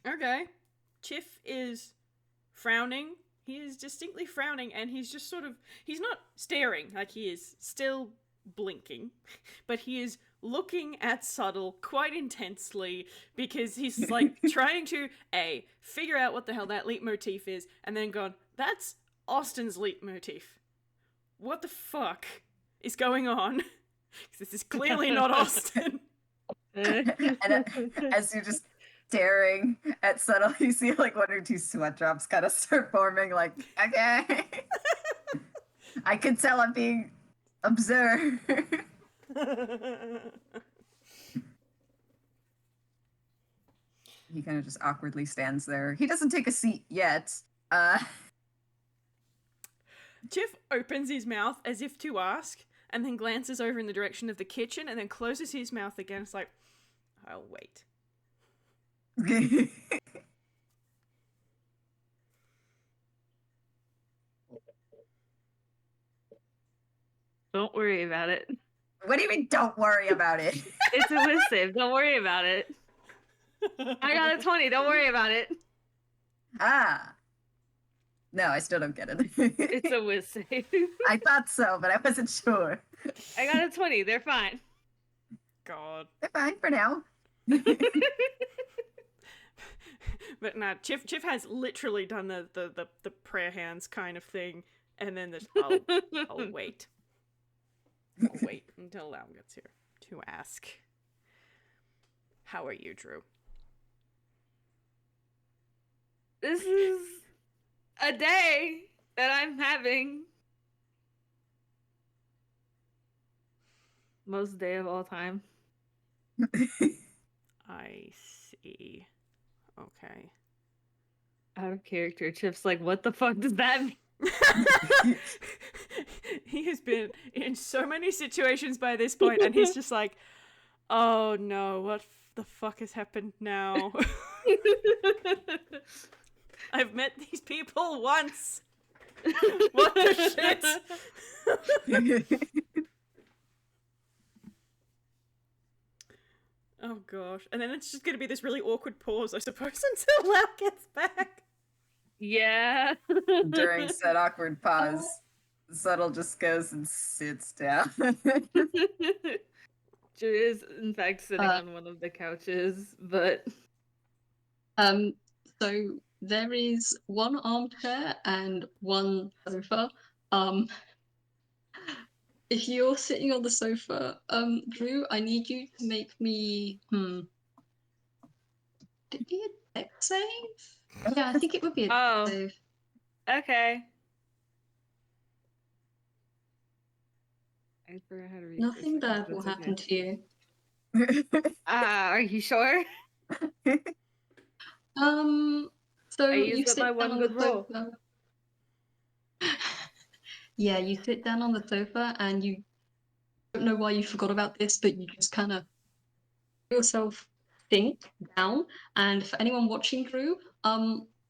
Okay. Chif is frowning. He is distinctly frowning, and he's just sort of... He's not staring, like he is still blinking, but he is looking at Suttle quite intensely, because he's like trying to figure out what the hell that leitmotif is, and then gone, that's Austin's leitmotif. What the fuck is going on? This is clearly not Austin. And as you're just staring at Suttle, you see like 1 or 2 sweat drops kind of start forming, like, okay. I can tell I'm being observed. He kind of just awkwardly stands there. He doesn't take a seat yet. Chif opens his mouth as if to ask, and then glances over in the direction of the kitchen, and then closes his mouth again. It's like, I'll wait. Don't worry about it. What do you mean, don't worry about it? It's a whiz save. Don't worry about it. I got a 20. Don't worry about it. Ah. No, I still don't get it. It's a whiz save. I thought so, but I wasn't sure. I got a 20. They're fine. God. They're fine for now. But nah, Chif has literally done the prayer hands kind of thing, and then I'll wait. I'll wait until Lau gets here to ask. How are you, Drew? This is a day that I'm having. Most day of all time. I see. Okay. Out of character. Chip's like, what the fuck does that mean? He has been in so many situations by this point, and he's just like, oh no, what the fuck has happened now? I've met these people once. What the shit? Oh gosh. And then it's just gonna be this really awkward pause, I suppose, until Lau gets back. Yeah. During said awkward pause, Suttle just goes and sits down. Drew is, in fact, sitting on one of the couches, but... So there is one armchair and one sofa. If you're sitting on the sofa, Drew, I need you to make me Would it be a dex save? Yeah, I think it would be a dex save. Okay. I forgot how to read Nothing this, bad will happen to you. Are you sure? So I you used up sit my down one on good the roll. sofa. Yeah, you sit down on the sofa and you don't know why you forgot about this, but you just kind of yourself sink down. And for anyone watching Drew,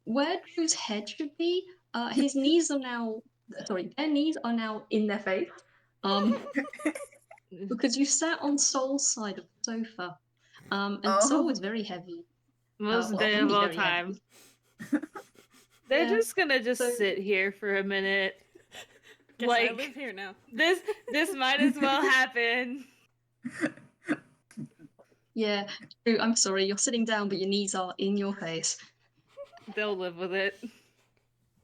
where Drew's head should be, his knees are now their knees are now in their face. Because you sat on Soul's side of the sofa. And Soul was very heavy. Most day of all time. They're just gonna sit here for a minute. Guess I live here now. This might as well happen. Yeah, Drew, I'm sorry, you're sitting down, but your knees are in your face. They'll live with it.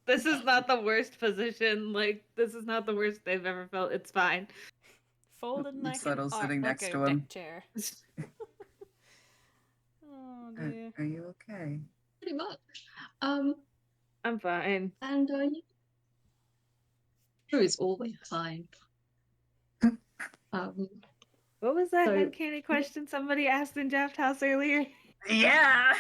This is not the worst position. Like, this is not the worst they've ever felt. It's fine. Folded like Subtle an sitting next to deck him. chair. Oh dear. Are you okay? Pretty much. I'm fine. And Drew is always fine. What was that headcanon question somebody asked in Draft House earlier? Yeah.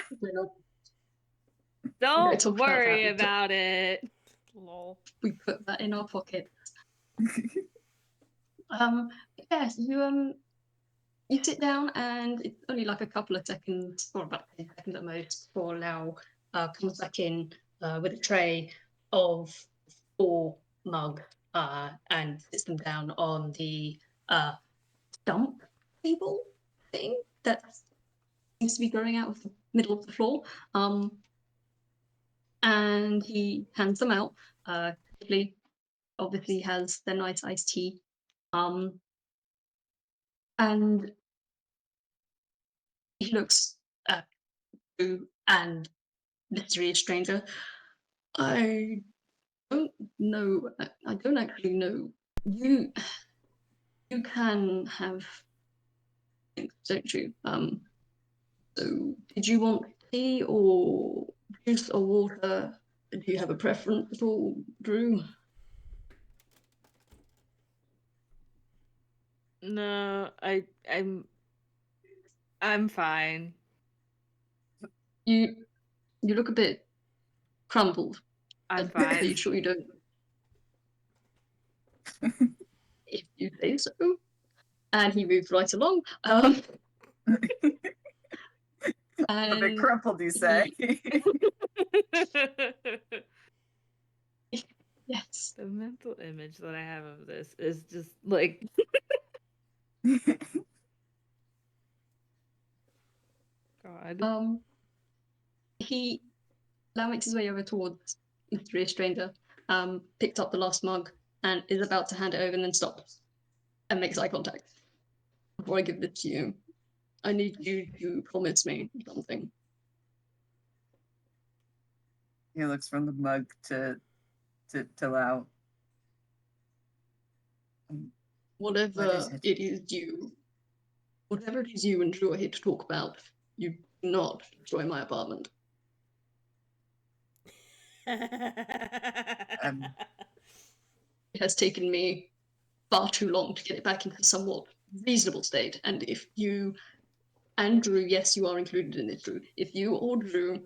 Don't worry about it. Lol. We put that in our pocket. Yes, you sit down and it's only like a couple of seconds, or about 10 seconds at most, before Lau comes back in with a tray of 4 mug and sits them down on the stump table thing that seems to be growing out of the middle of the floor. And he hands them out. Chifley obviously has their nice iced tea. And he looks at Drew and Mystery Stranger. I don't know. I don't actually know. You can have things, don't you? So did you want tea or juice or water? Do you have a preference at all, Drew? No, I'm fine. You look a bit crumbled. I'm Are fine. you sure you don't? If you say so. And he moves right along. A bit crumpled, you say? Yes. The mental image that I have of this is just like God. He now makes his way over towards Mystery Stranger, picked up the last mug and is about to hand it over and then stops and makes eye contact. Before I give this to you, I need you to promise me something. He looks from the mug to Lao. Whatever What is it? whatever it is you and Drew are here to talk about, you do not destroy my apartment. It has taken me far too long to get it back into a somewhat reasonable state, and if you and Drew, yes, you are included in it, Drew. If you or Drew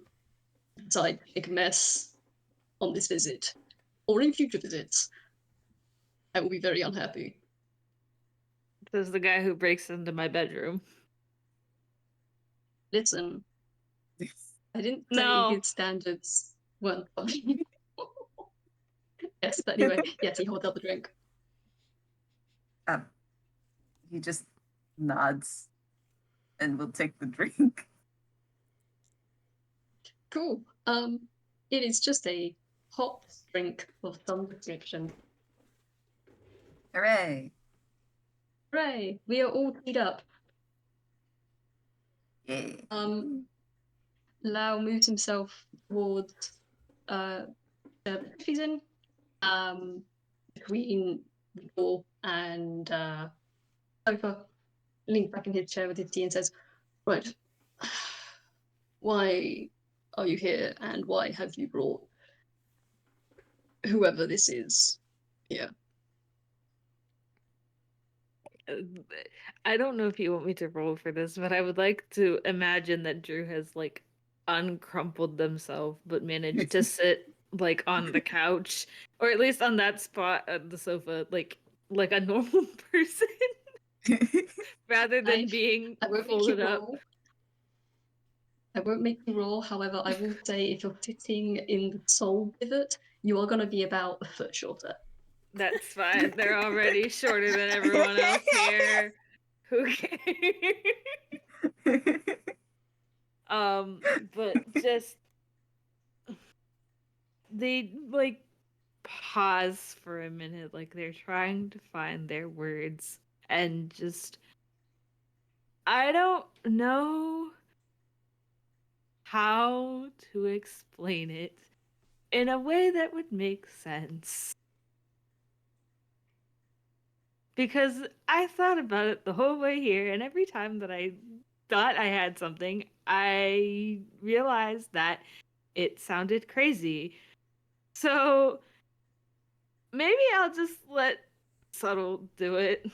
decide to make a mess on this visit, or in future visits, I will be very unhappy. This is the guy who breaks into my bedroom. Listen, I didn't say No. his standards weren't fine. Yes, but anyway, yes, he holds out the drink. He just nods and will take the drink. Cool. It is just a hot drink of some description. Hooray! Hooray! We are all teed up. Yay. Lao moves himself towards the he's in, between the door and sofa, leans back in his chair with his tea and says, "Right, why are you here, and why have you brought whoever this is here?" I don't know if you want me to roll for this, but I would like to imagine that Drew has like uncrumpled themselves but managed to sit like on the couch or at least on that spot at the sofa like a normal person rather than being I won't make folded you up. roll. I won't make you roll. However, I will say if you're sitting in the soul pivot, you are going to be about a foot shorter. That's fine. They're already shorter than everyone else here. Who cares? But just they like pause for a minute, like they're trying to find their words, and just I don't know how to explain it in a way that would make sense. Because I thought about it the whole way here, and every time that I thought I had something, I realized that it sounded crazy. So maybe I'll just let Suttle do it.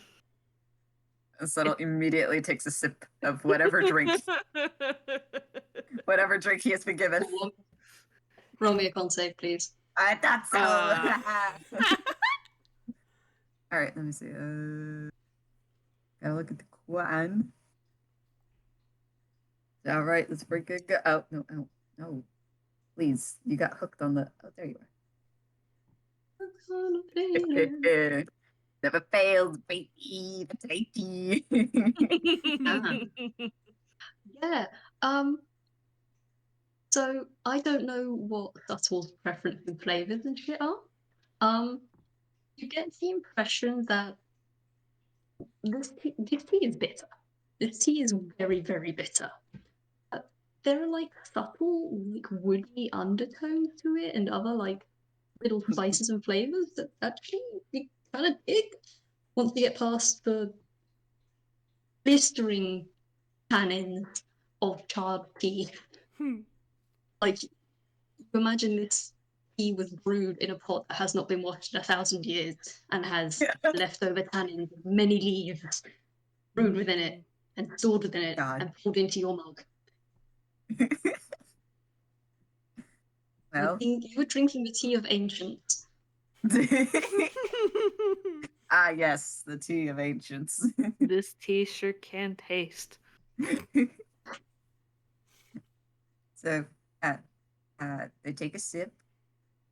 Suttle immediately takes a sip of whatever drink he has been given. Roll me a con save, please. I thought so. All right, let me see. Gotta look at the Quan. All right, let's break it. Oh, no. Please, you got hooked on the. Oh, there you are. Never fails, baby. That's 80. Yeah. So I don't know what Suttle's preference in flavors and shit are. You get the impression that this tea is bitter. This tea is very, very bitter. There are like subtle, like woody undertones to it, and other like little spices and flavors that actually you kind of dig once you get past the blistering tannins of charred tea. Like, you imagine this tea was brewed in a pot that has not been washed in 1,000 years and has leftover tannins of many leaves brewed within it and stored within it and poured into your mug. Well, you were drinking the tea of ancients. Yes, the tea of ancients. This tea sure can taste. So, they take a sip,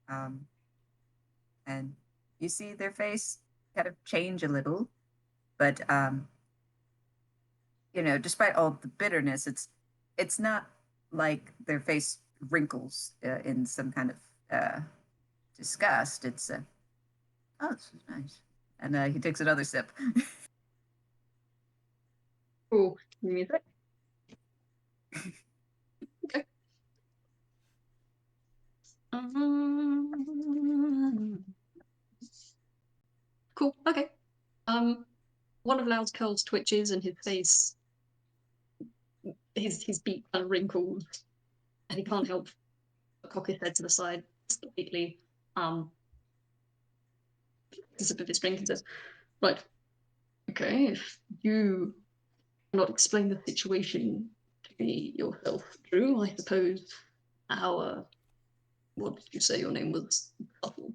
and you see their face kind of change a little, but despite all the bitterness, it's not like their face wrinkles in some kind of disgust. It's oh, this is nice, and he takes another sip. Cool. Give me a sec. Okay. Cool. Okay. One of Lao's curls twitches and his face, his beak kind of wrinkles, and he can't help but cock his head to the side slightly. The sip of his drink and says, "Right, okay, if you cannot explain the situation to me yourself, Drew, I suppose our, what did you say your name was? Suttle.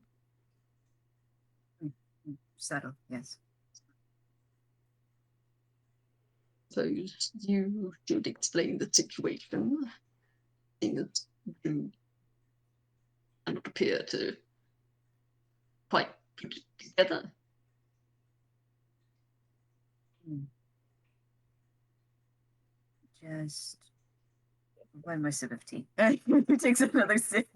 Suttle, yes. Suppose you should explain the situation, seeing as you cannot appear to quite put it together." Just one more sip of tea. He takes another sip.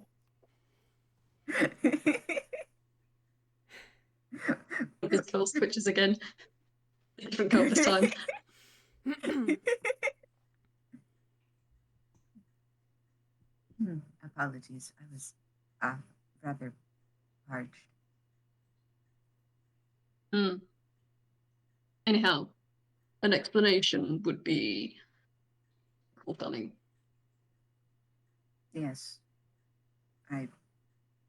His curls twitches again. Different curl this time. Apologies, I was rather parched. Anyhow, an explanation would be forthcoming. Yes, I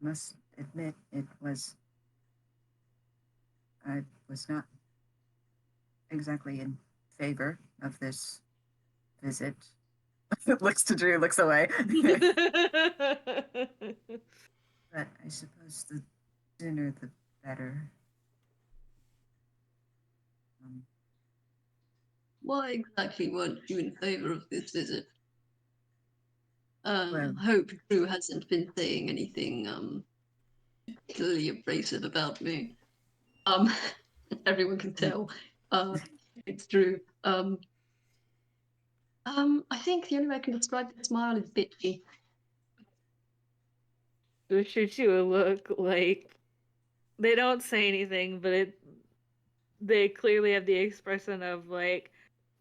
must admit I was not exactly in favor of this visit. Looks to Drew, looks away. But I suppose the sooner the better. Why exactly weren't you in favor of this visit? Well- Hope Drew hasn't been saying anything particularly abrasive about me. Everyone can tell. It's Drew. I think the only way I can describe the smile is bitchy. They shoot you a look like they don't say anything, but they clearly have the expression of like,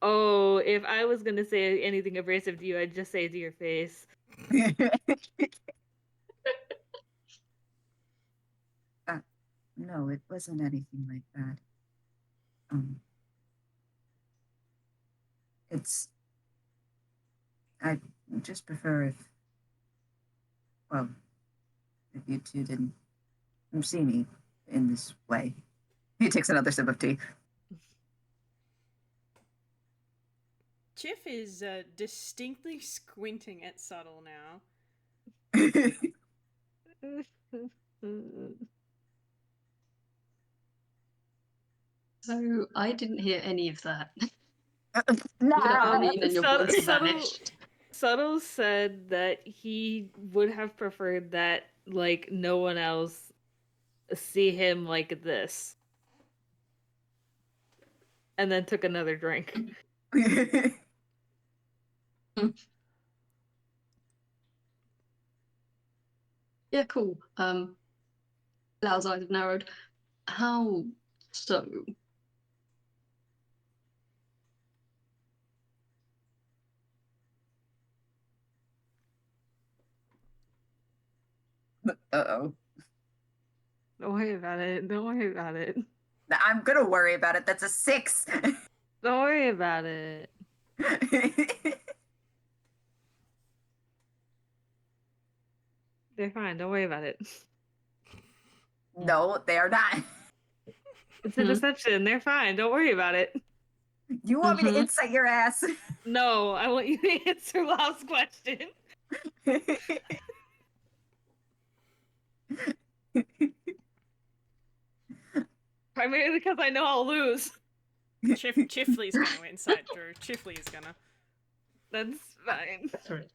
oh, if I was gonna say anything abrasive to you, I'd just say it to your face. No, it wasn't anything like that. I just prefer if you two didn't see me in this way. He takes another sip of tea. Chif is distinctly squinting at Suttle now. So I didn't hear any of that. No. And your voice vanished. Suttle said that he would have preferred that like no one else see him like this. And then took another drink. Yeah, cool. Lao's eyes have narrowed. How so? Uh-oh. Don't worry about it. Don't worry about it. I'm gonna worry about it. That's a 6. Don't worry about it. They're fine. Don't worry about it. No, they are not. It's a deception. They're fine. Don't worry about it. You want me to insight your ass? No, I want you to answer Lao's question. Primarily because I know I'll lose. Chifley's gonna inside Drew. Chifley's gonna. That's fine. Sorry.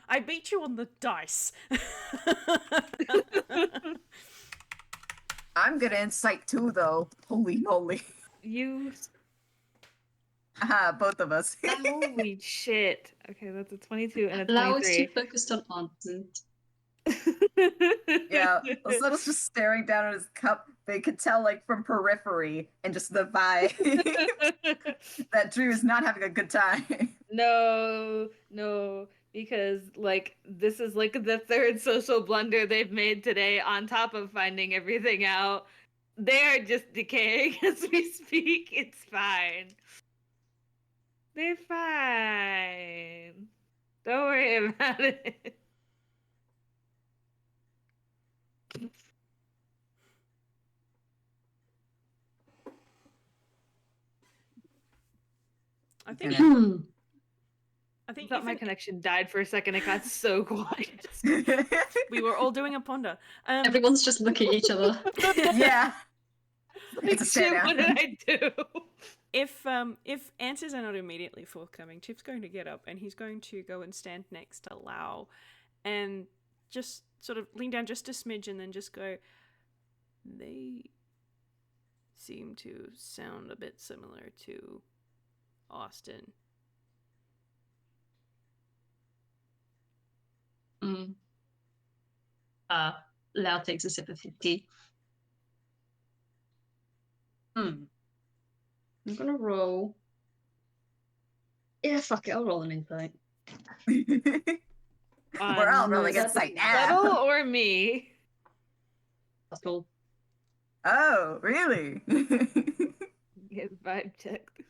I beat you on the dice. I'm gonna insight too, though. Holy moly. You. Both of us. Holy shit. Okay, that's a 22 and a Lao is too 23. focused on answers. Yeah, Little's just staring down at his cup. They could tell, like, from periphery and just the vibe that Drew is not having a good time. No, because like this is like the third social blunder they've made today on top of finding everything out. They're just decaying as we speak. It's fine. They're fine. Don't worry about it. I think Hmm. I I think thought if my an- connection died for a second. It got so quiet. we were all doing a ponder. Everyone's just looking at each other. Yeah. Like, It's a stare shit, down. what did I do? If answers are not immediately forthcoming, Chip's going to get up and he's going to go and stand next to Lao and just sort of lean down just a smidge and then just go, they seem to sound a bit similar to Austin. Mm. Lao takes a sip of his tea. I'm gonna roll. Yeah, fuck it, I'll roll an insight. We're all rolling That's insight Suttle now. or me? That's all. Oh, really? Get vibe checked.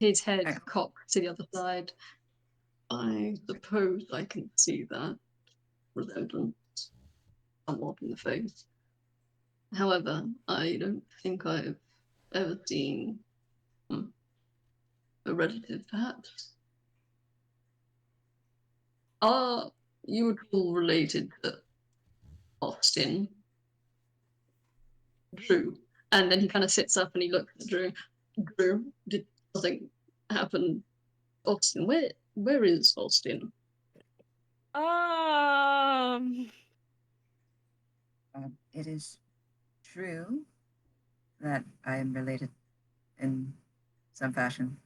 His head Okay. cocked to the other side. I suppose I can see that resemblance somewhat in the face. However, I don't think I've ever seen a relative, perhaps. Are you at all related to Austin? Drew. And then he kind of sits up and he looks at Drew. Drew, did something happen? Austin, where is Austin? It is true that I am related in some fashion.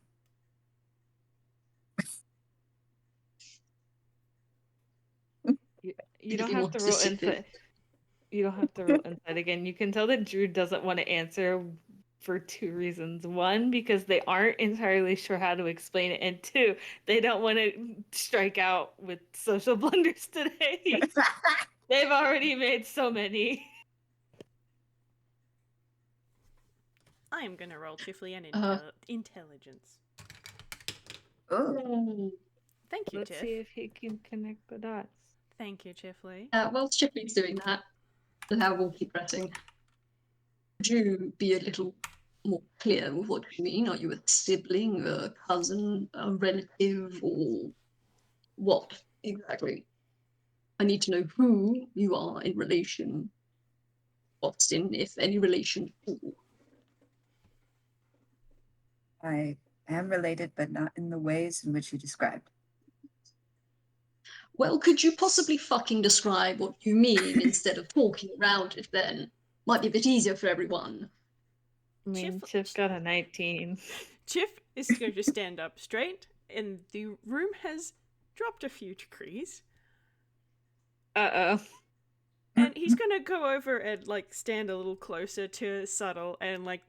You don't Anything have more to roll specific? insight. You don't have to roll insight again. You can tell that Drew doesn't want to answer for two reasons. One, because they aren't entirely sure how to explain it, and two, they don't want to strike out with social blunders today. They've already made so many. I am going to roll Chifley and intelligence. Oh, Thank you, Let's Tiff. see if he can connect the dots. Thank you, Chifley. Whilst Chipley's doing that, Lao will keep pressing. Could you be a little more clear with what you mean? Are you a sibling, a cousin, a relative, or what exactly? I need to know who you are in relation, Austin, if any relation at all. I am related, but not in the ways in which you described. Well, could you possibly fucking describe what you mean instead of talking around it then? Might be a bit easier for everyone. I mean, Chif- Chip got a 19. Chif is going to stand up straight, and the room has dropped a few degrees. Uh-oh. And he's going to go over and, like, stand a little closer to Suttle and, like,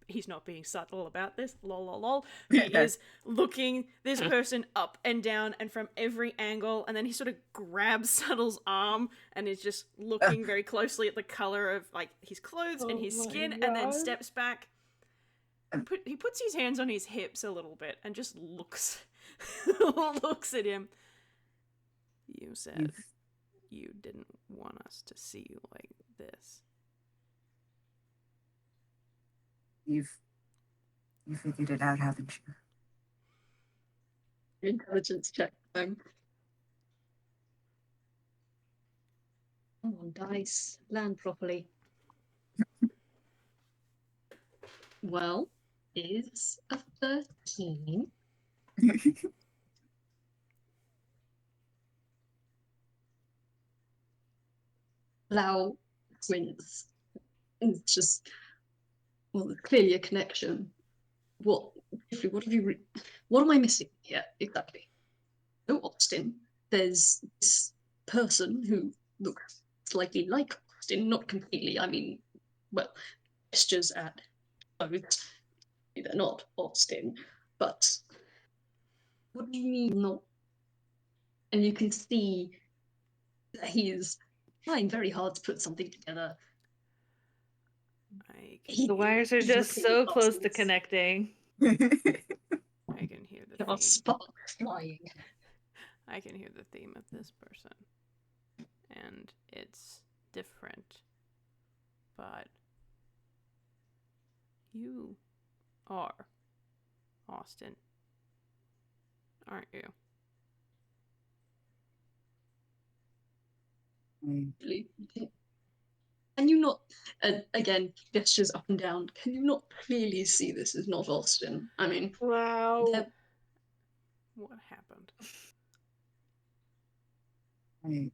he's not being subtle about this, lol lol lol. He is looking this person up and down and from every angle, and then he sort of grabs Suttle's arm and is just looking very closely at the color of like his clothes and his skin, and then steps back. He puts his hands on his hips a little bit and just looks looks at him. You said you didn't want us to see you like this. You figured it out, haven't you? Intelligence check time. Come on, dice. Land properly. Well, is a 13. Lao twins. It's just, well, there's clearly a connection. What am I missing here exactly? No Austin. There's this person who looks slightly like Austin, not completely. I mean, well, gestures at clothes. They're not Austin. but what do you mean not? And you can see that he is trying very hard to put something together. The wires are He's just looking so at close to bastards. connecting. I can hear the There are theme. sparks flying. I can hear the theme of this person. And it's different. But you are Austin, aren't you? Can you not, again, gestures up and down, can you not clearly see this is not Austin? I mean, Wow. What happened? I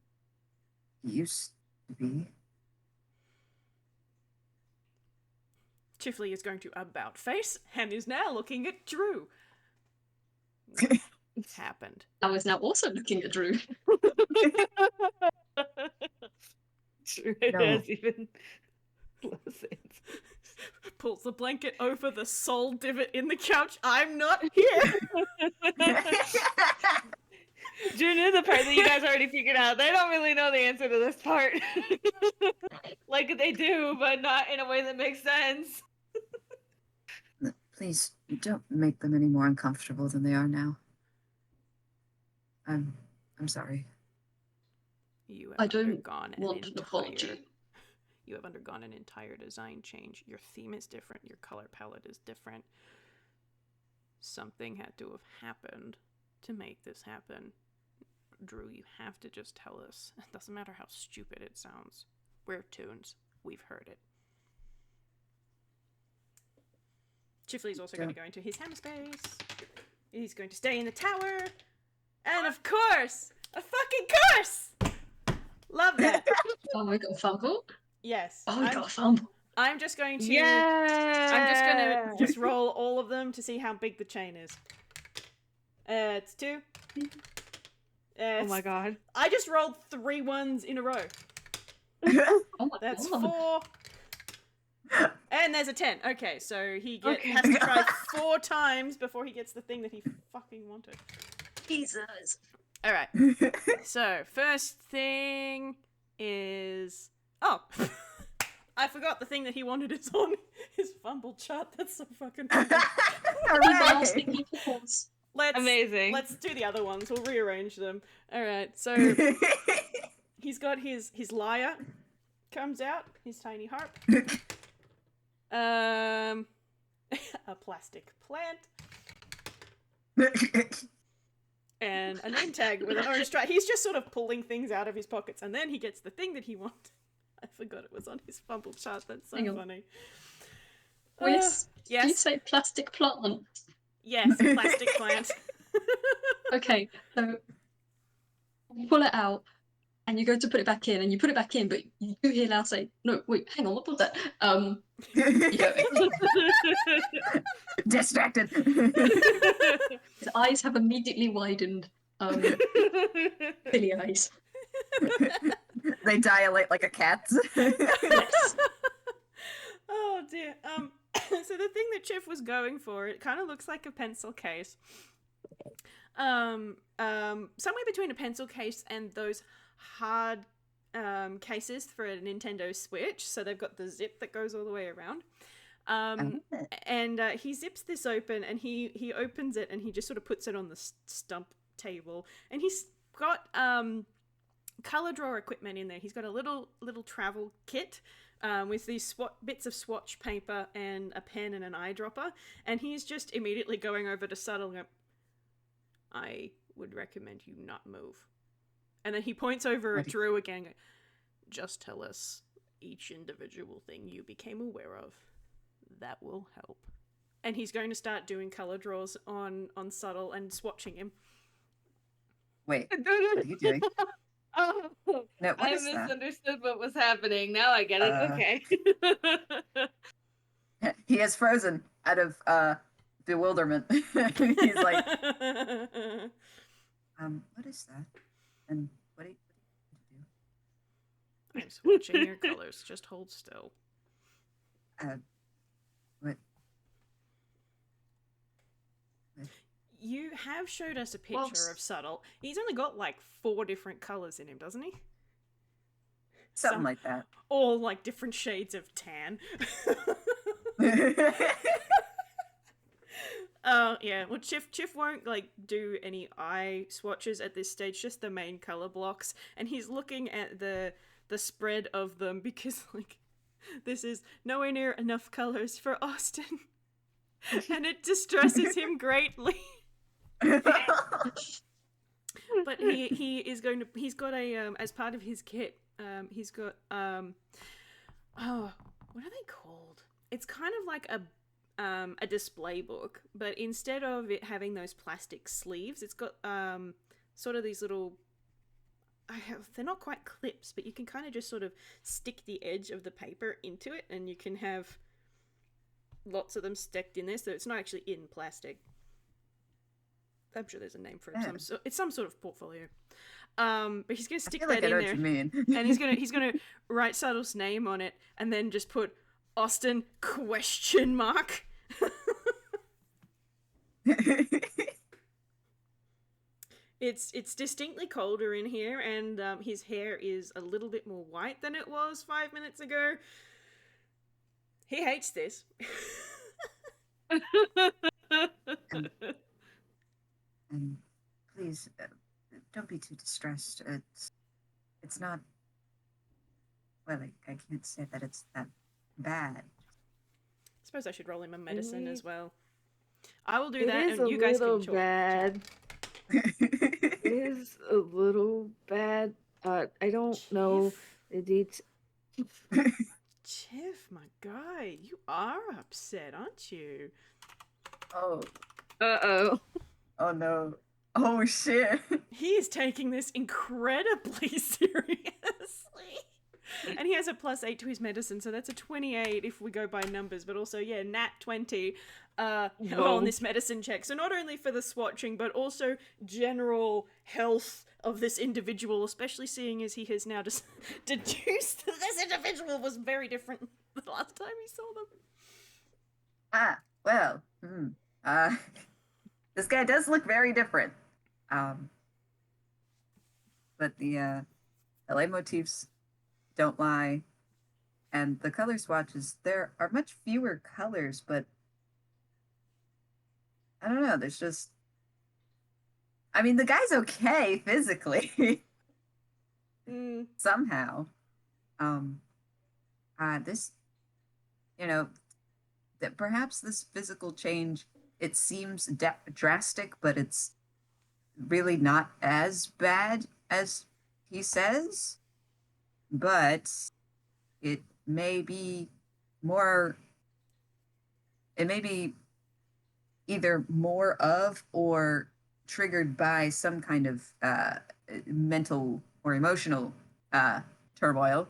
used to be. Chifley is going to about face and is now looking at Drew. What happened? I was now also looking at Drew. It No. has even less sense. Pulls the blanket over the soul divot in the couch. I'm not here! Drew knew the part that you guys already figured out. They don't really know the answer to this part. Like they do, but not in a way that makes sense. Please don't make them any more uncomfortable than they are now. I'm sorry. You have I don't undergone want an apology. You have undergone an entire design change. Your theme is different. Your color palette is different. Something had to have happened to make this happen. Drew, you have to just tell us. It doesn't matter how stupid it sounds. We're Toons. We've heard it. Chifley's also going to go into his hammer space. He's going to stay in the tower. And of course! A fucking curse! Love that. Oh, I got a fumble. Yes. Oh, I got a fumble. I'm just going to... Yeah. I'm just going to just roll all of them to see how big the chain is. It's 2. Oh my god. I just rolled 3 ones in a row. Oh my That's god. 4. And there's a 10. Okay, so he has to try 4 times before he gets the thing that he fucking wanted. Jesus. Alright. So, first thing is... Oh! I forgot the thing that he wanted is on his fumble chart. That's so fucking funny. Hooray! Amazing. Let's do the other ones. We'll rearrange them. Alright, so... He's got his lyre comes out, his tiny harp. A plastic plant. And a name tag with an orange stripe. He's just sort of pulling things out of his pockets, and then he gets the thing that he wanted. I forgot it was on his fumble chart. That's so funny. Whis, yes. did you say plastic plant? Yes, a plastic plant. Okay, so you pull it out, and you go to put it back in, and you put it back in, but you do hear Lao say, "No, wait, hang on, what was that?" You go, Distracted. his eyes have immediately widened. Silly eyes. They dilate like a cat's. Yes. Oh dear. So the thing that Chif was going for, it kind of looks like a pencil case. Somewhere between a pencil case and those hard cases for a Nintendo Switch. So they've got the zip that goes all the way around. And he zips this open, and he opens it, and he just sort of puts it on the stump table, and he's got color draw equipment in there. He's got a little travel kit with these bits of swatch paper and a pen and an eyedropper, and he's just immediately going over to Suttle and go, I would recommend you not move. And then he points over at Drew again, going, just tell us each individual thing you became aware of. That will help. And he's going to start doing color draws on Suttle and swatching him. Wait, what are you doing? Oh, No, what I is that? misunderstood what was happening. Now I get it. Okay. He is frozen out of bewilderment. He's like, what is that? And what do you do? I'm swatching your colors. Just hold still. What? you have showed us a picture Whilst- of Suttle. He's only got like 4 different colors in him, doesn't he? Something Some- like that. All like different shades of tan. Yeah. Well, Chif won't like do any eye swatches at this stage, just the main color blocks, and he's looking at the spread of them because like this is nowhere near enough colors for Austin, and it distresses him greatly. But he's got a as part of his kit, he's got oh, what are they called? It's kind of like a display book, but instead of it having those plastic sleeves, it's got sort of these little, they're not quite clips, but you can kind of just sort of stick the edge of the paper into it, and you can have lots of them stacked in there, so it's not actually in plastic. I'm sure there's a name for it. Yeah. It's some sort of portfolio. But he's gonna stick I feel that like I in know there, what you mean. and he's gonna write Suttle's name on it, and then just put Austin ? It's distinctly colder in here, and his hair is a little bit more white than it was 5 minutes ago. He hates this. And please, don't be too distressed. It's not. Well, I can't say that it's that bad. I suppose I should roll him a medicine as It- well. I will do It that, is and a you guys little can talk. bad. It is a little bad. I don't know the details. Chiff, my guy, you are upset, aren't you? Oh, Uh-oh. oh no. Oh shit. He is taking this incredibly seriously. And he has a +8 to his medicine, so that's a 28 if we go by numbers, but also, yeah, nat 20 on this medicine check. So not only for the swatching, but also general health of this individual, especially seeing as he has now just deduced that this individual was very different the last time he saw them. Well, this guy does look very different. But the LA motifs don't lie, and the color swatches, there are much fewer colors, but I don't know, there's just, I mean, the guy's okay physically. Somehow. This, that perhaps this physical change, it seems drastic, but it's really not as bad as he says. But it may be more, it may be either more of or triggered by some kind of mental or emotional turmoil,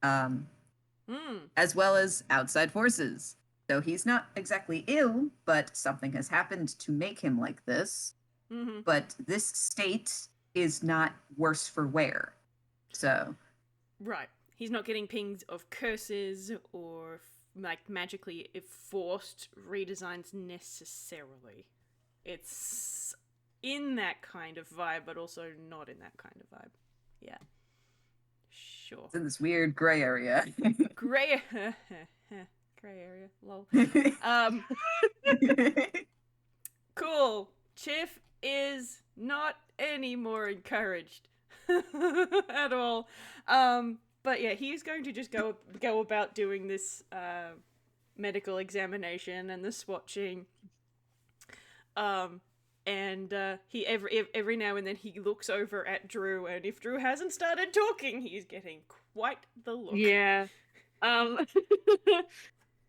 as well as outside forces. So he's not exactly ill, but something has happened to make him like this. Mm-hmm. But this state is not worse for wear. So. Right. He's not getting pings of curses or like magically forced redesigns necessarily. It's in that kind of vibe, but also not in that kind of vibe. Yeah. Sure. It's in this weird gray area. Gray area. Lol. Cool. Chiff is not any more encouraged at all. But yeah, he's going to just go about doing this medical examination and the swatching. And he every now and then he looks over at Drew, and if Drew hasn't started talking, he's getting quite the look. Yeah.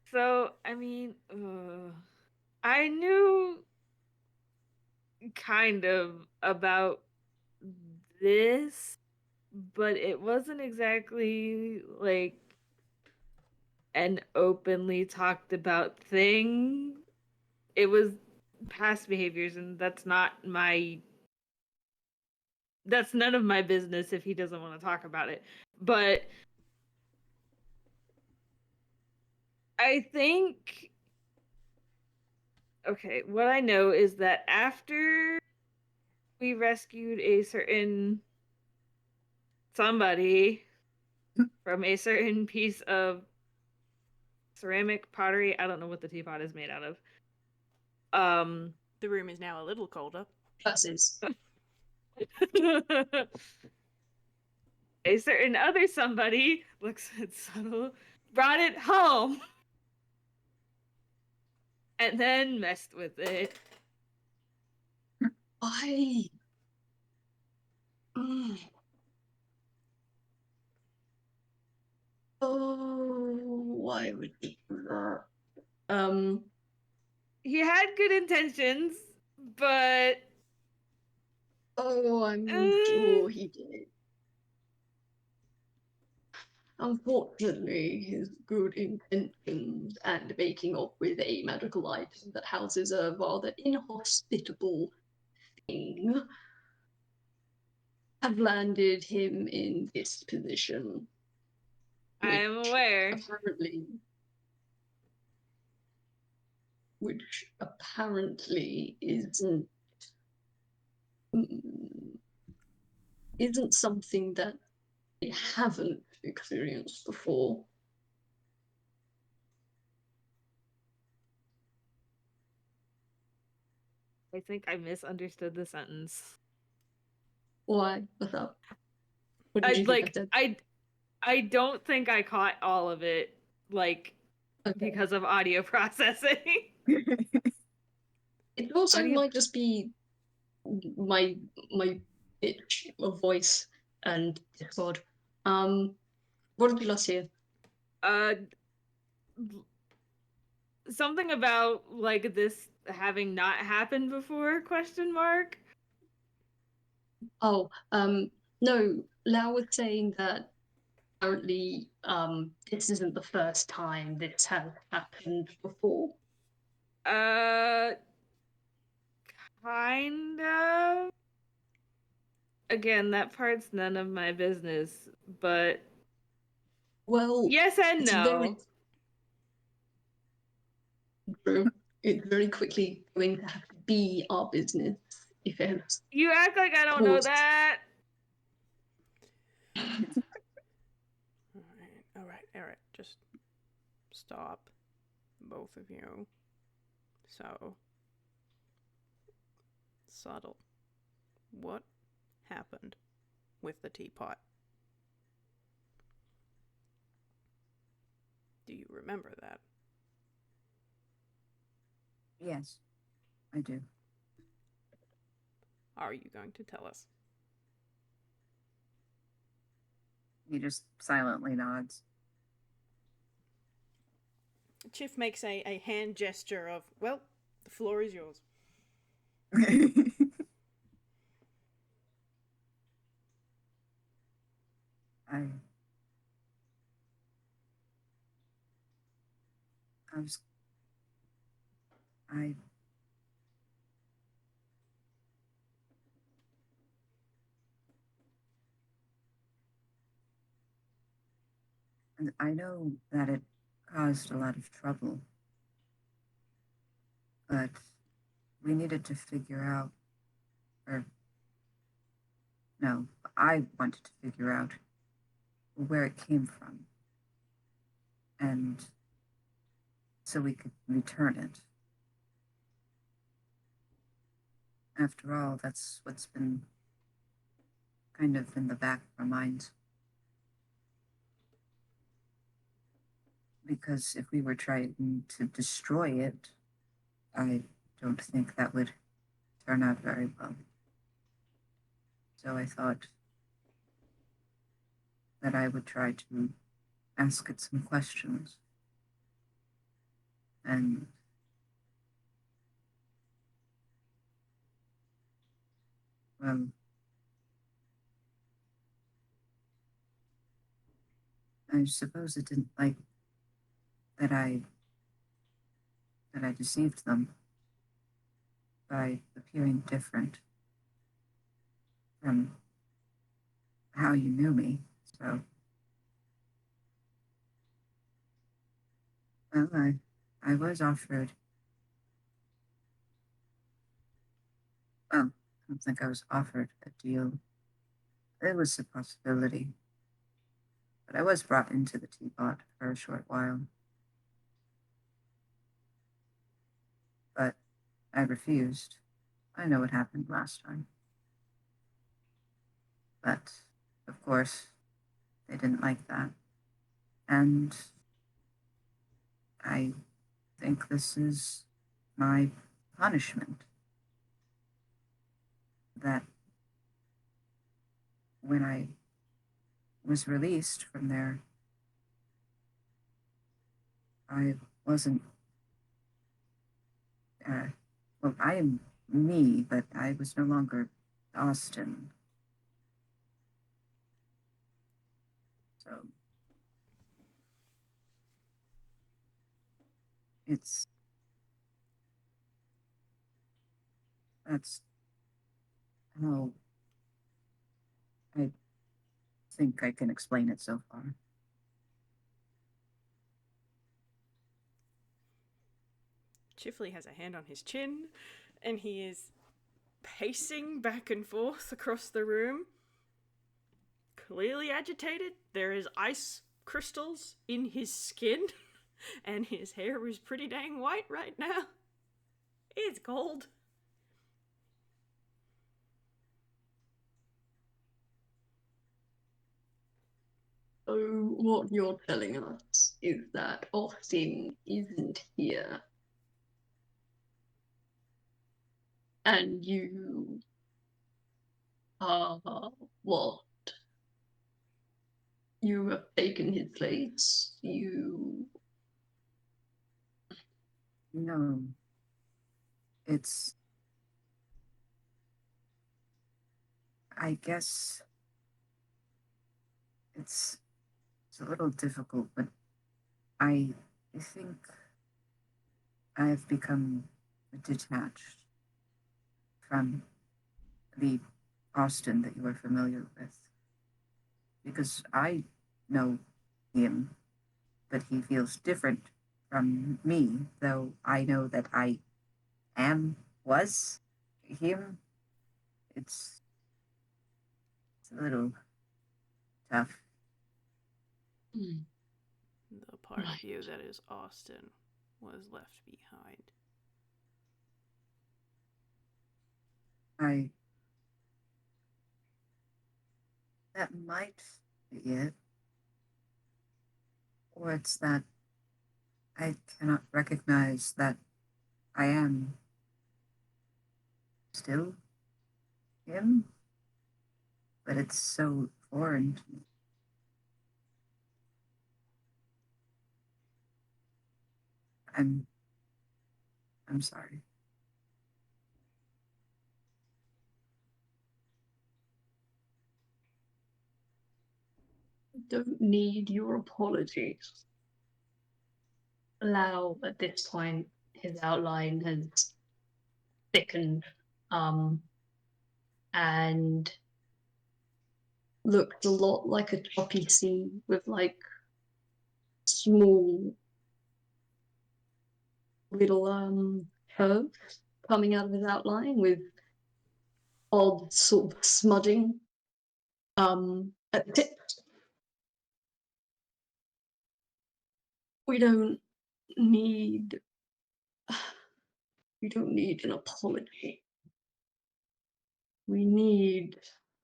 So, I mean, I knew kind of about this, but it wasn't exactly like an openly talked about thing. It was past behaviors, and that's none of my business if he doesn't want to talk about it. But I think Okay, what I know is that after we rescued a certain somebody from a certain piece of ceramic pottery, I don't know what the teapot is made out of. The room is now a little colder. Versus. A certain other somebody looks at Suttle, brought it home, and then messed with it. I. Mm. Oh, why would he do that? He had good intentions, but Oh, I'm sure he did. Unfortunately, his good intentions and making off with a magical item that houses a rather inhospitable thing have landed him in this position. I am aware. Which apparently isn't something that they haven't experienced before. I think I misunderstood the sentence. Why? What's up? What did you think I said? I don't think I caught all of it, like, Okay. because of audio processing. It also Audio- might just be my pitch of voice and Discord. What did you last hear? Something about like this having not happened before? Question mark. Oh, no. Lao was saying that apparently, this isn't the first time this has happened before. Kind of. Again, that part's none of my business, but Well, yes and it's no. very true. It's very quickly going to have to be our business if it has. You act like I don't know that. All right. Just stop, both of you. So, Suttle, what happened with the teapot? Do you remember that? Yes, I do. Are you going to tell us? He just silently nods. Chif makes a hand gesture of, well, the floor is yours. I know that it caused a lot of trouble, but we needed to figure out, or no, I wanted to figure out where it came from, and so we could return it. After all, that's what's been kind of in the back of our minds. Because if we were trying to destroy it, I don't think that would turn out very well. So I thought that I would try to ask it some questions. And well, I suppose it didn't like that I deceived them by appearing different from how you knew me. So, well, I was offered don't think I was offered a deal. It was a possibility. But I was brought into the teapot for a short while. But I refused. I know what happened last time. But, of course, they didn't like that. And I think this is my punishment. That when I was released from there, I wasn't, well, I am me, but I was no longer Austin. So that's how I think I can explain it so far. Chifley has a hand on his chin, and he is pacing back and forth across the room. Clearly agitated. There is ice crystals in his skin, and his hair is pretty dang white right now. It's cold. So what you're telling us is that Austin isn't here. And you are what? You have taken his place. No, I guess it's a little difficult, but I think I have become detached from the Austin that you are familiar with. Because I know him, but he feels different from me, though I know that I was him. It's a little tough. The part Right. of you that is Austin was left behind. That might be it. Or it's that I cannot recognize that I am still him, but it's so foreign to me. I'm sorry. don't need your apologies. Lao, at this point, his outline has thickened, and looked a lot like a choppy sea with like small little curves coming out of his outline with odd sort of smudging at the tip. We don't need an apology. We need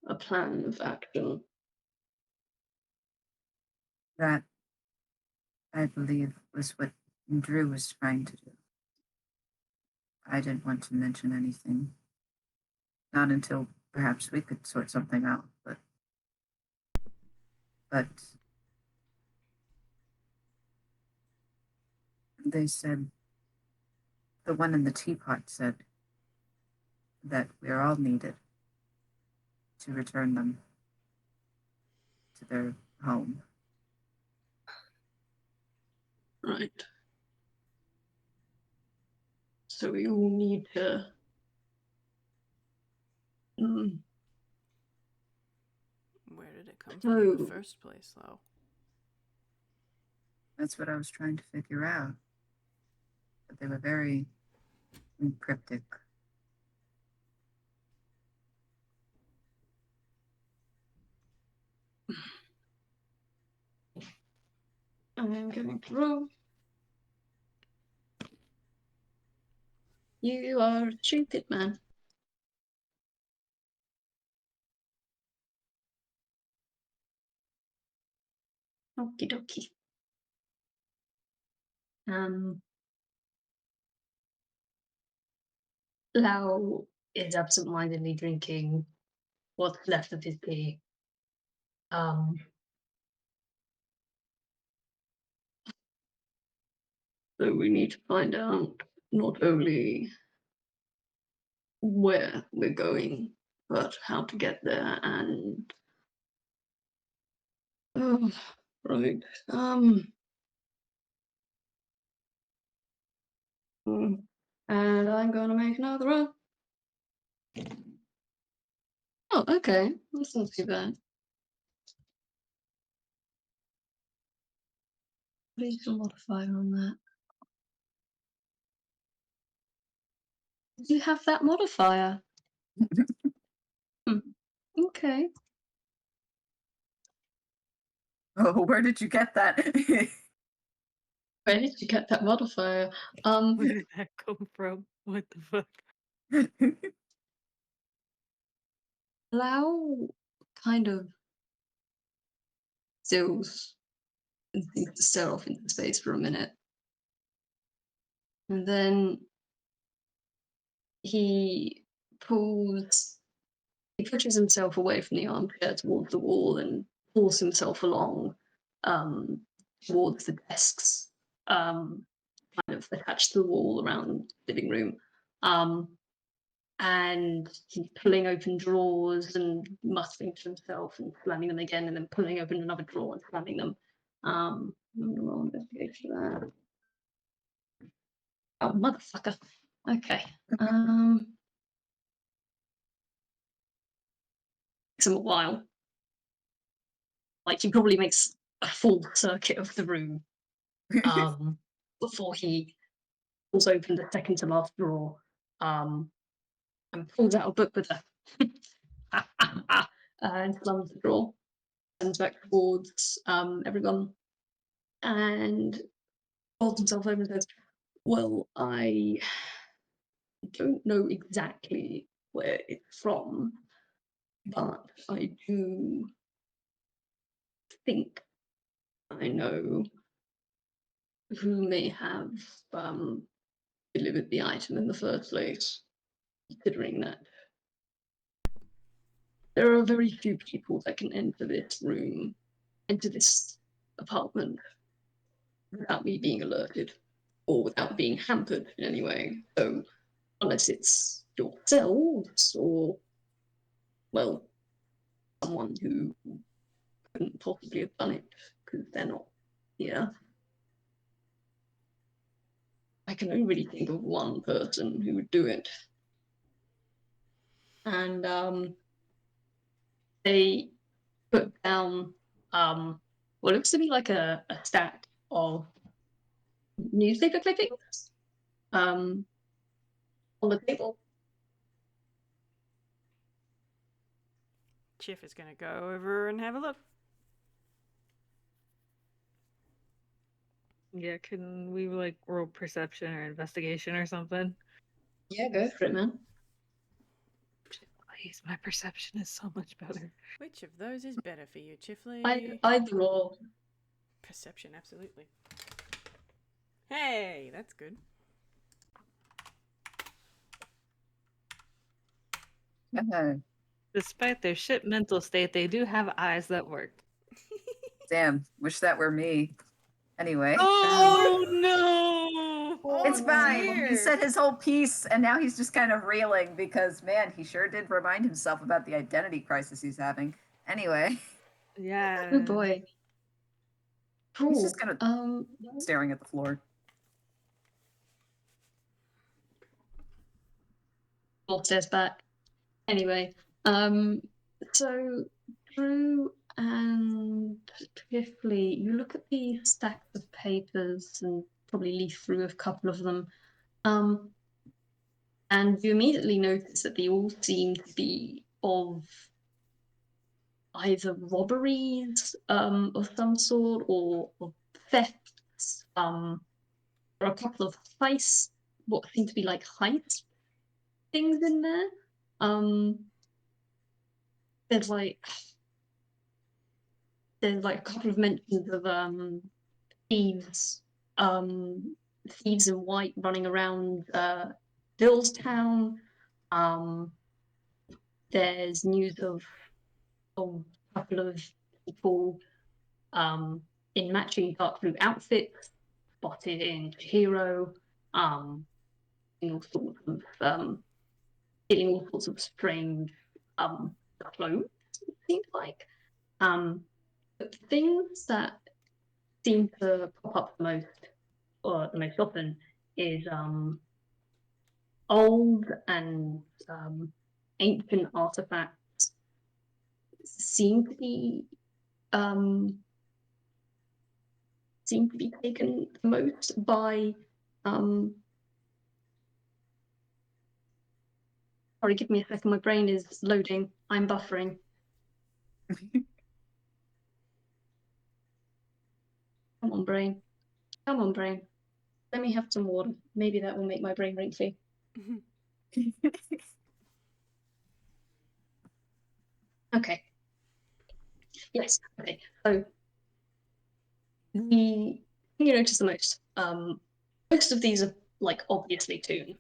a plan of action. That, I believe, was what Drew was trying to do. I didn't want to mention anything. Not until perhaps we could sort something out, but they said, the one in the teapot said that we're all needed to return them to their home. Right. So we all need to Where did it come from in the So- first place, though? That's what I was trying to figure out. But they were very cryptic. I'm going to roll. You are a stupid man. Okie dokie. Lao is absent-mindedly drinking what's left of his tea. So we need to find out not only where we're going, but how to get there and oh right. And I'm gonna make another roll. Oh, okay. That's not too bad. What is the modifier on that? Do you have that modifier? Okay. Oh, where did you get that? Where did you get that modifier? Where did that come from? What the fuck? Lao kind of stills and seems to stare off into space for a minute. And then he pushes himself away from the armchair towards the wall and pulls himself along towards the desks, kind of attached to the wall around the living room. And he's pulling open drawers and muttering to himself and slamming them again, and then pulling open another drawer and slamming them. I'm gonna roll investigation for that. Oh, motherfucker. Okay. Takes him a while. Like, he probably makes a full circuit of the room before he pulls open the second to last drawer and pulls out a book with a and slams the drawer, turns back towards everyone and holds himself over and says, well, I don't know exactly where it's from, but I do think I know who may have delivered the item in the first place, considering that there are very few people that can enter this apartment without me being alerted or without being hampered in any way. So unless it's yourselves or, well, someone who couldn't possibly have done it because they're not here, I can only really think of one person who would do it. And they put down what looks to be like a stack of newspaper clippings on the table. Chif is gonna go over and have a look. Yeah, can we like roll perception or investigation or something? Yeah, go for it, man. Please, my perception is so much better. Which of those is better for you, Chifley? Either or. Perception, absolutely. Hey, that's good. Despite their shit mental state, they do have eyes that work. Damn, wish that were me. Anyway. Oh no! Oh, It's fine. dear. He said his whole piece, and now he's just kind of reeling because, man, he sure did remind himself about the identity crisis he's having. Anyway, Yeah. Oh boy. Cool. he's just kind of staring at the floor. Paul says back. Anyway, so Drew and Chifley, you look at these stacks of papers and probably leaf through a couple of them, and you immediately notice that they all seem to be of either robberies of some sort or thefts. There are a couple of heists, what seem to be like heist things in there. There's like a couple of mentions of thieves, thieves in white running around Billstown. There's news of a couple of people in matching dark blue outfits spotted in Hero, in all sorts of getting all sorts of strange clothes, it seems like. But things that seem to pop up the most, or the most often, is old and ancient artifacts seem to be taken the most by sorry, give me a second, my brain is loading. I'm buffering. Come on, brain. Come on, brain. Let me have some water. Maybe that will make my brain wrinkly. Okay. Yes. Okay. So the thing you notice the most, most of these are like obviously Toon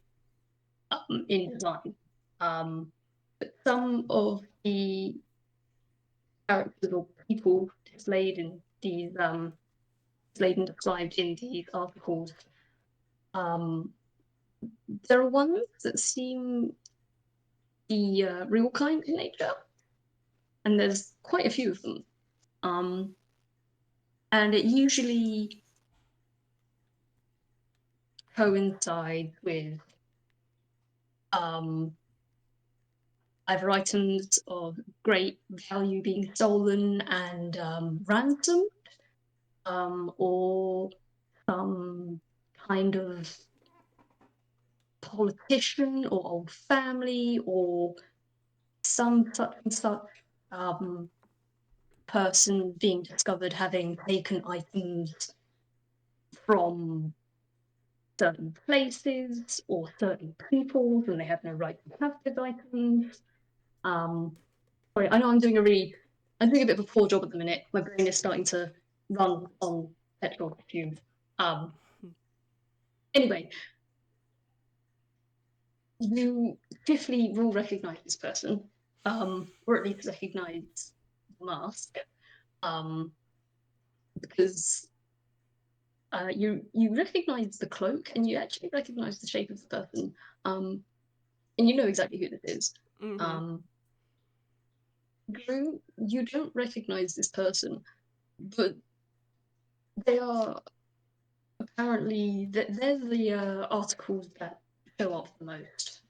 in design, but some of the characters or people displayed in these displayed and described in these articles, there are ones that seem the real kind in nature, and there's quite a few of them. And it usually coincides with either items of great value being stolen and ransomed, or some kind of politician or old family or some such and such person being discovered having taken items from certain places or certain peoples and they have no right to have those items. Sorry, I know I'm doing a bit of a poor job at the minute. My brain is starting to run on petrol fumes. Anyway, you definitely will recognize this person, or at least recognize the mask, because you recognize the cloak and you actually recognize the shape of the person, and you know exactly who this is. Drew, you don't recognize this person, but they are apparently they're the articles that show up the most.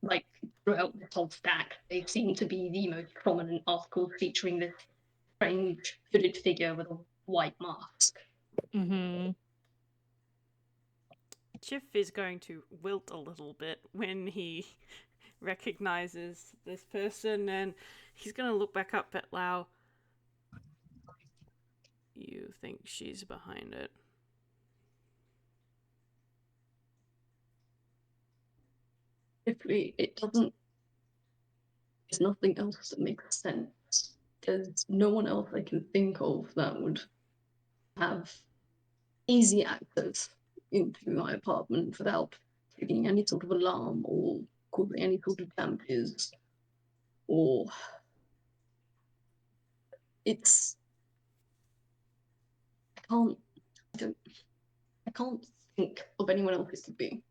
Like throughout this whole stack, they seem to be the most prominent articles featuring this strange hooded figure with a white mask. Chif is going to wilt a little bit when he recognizes this person, and he's going to look back up at Lao. You think she's behind it? It doesn't. There's nothing else that makes sense. There's no one else I can think of that would have easy access into my apartment without triggering any sort of alarm or causing any sort of damages, or it's I can't think of anyone else it could be.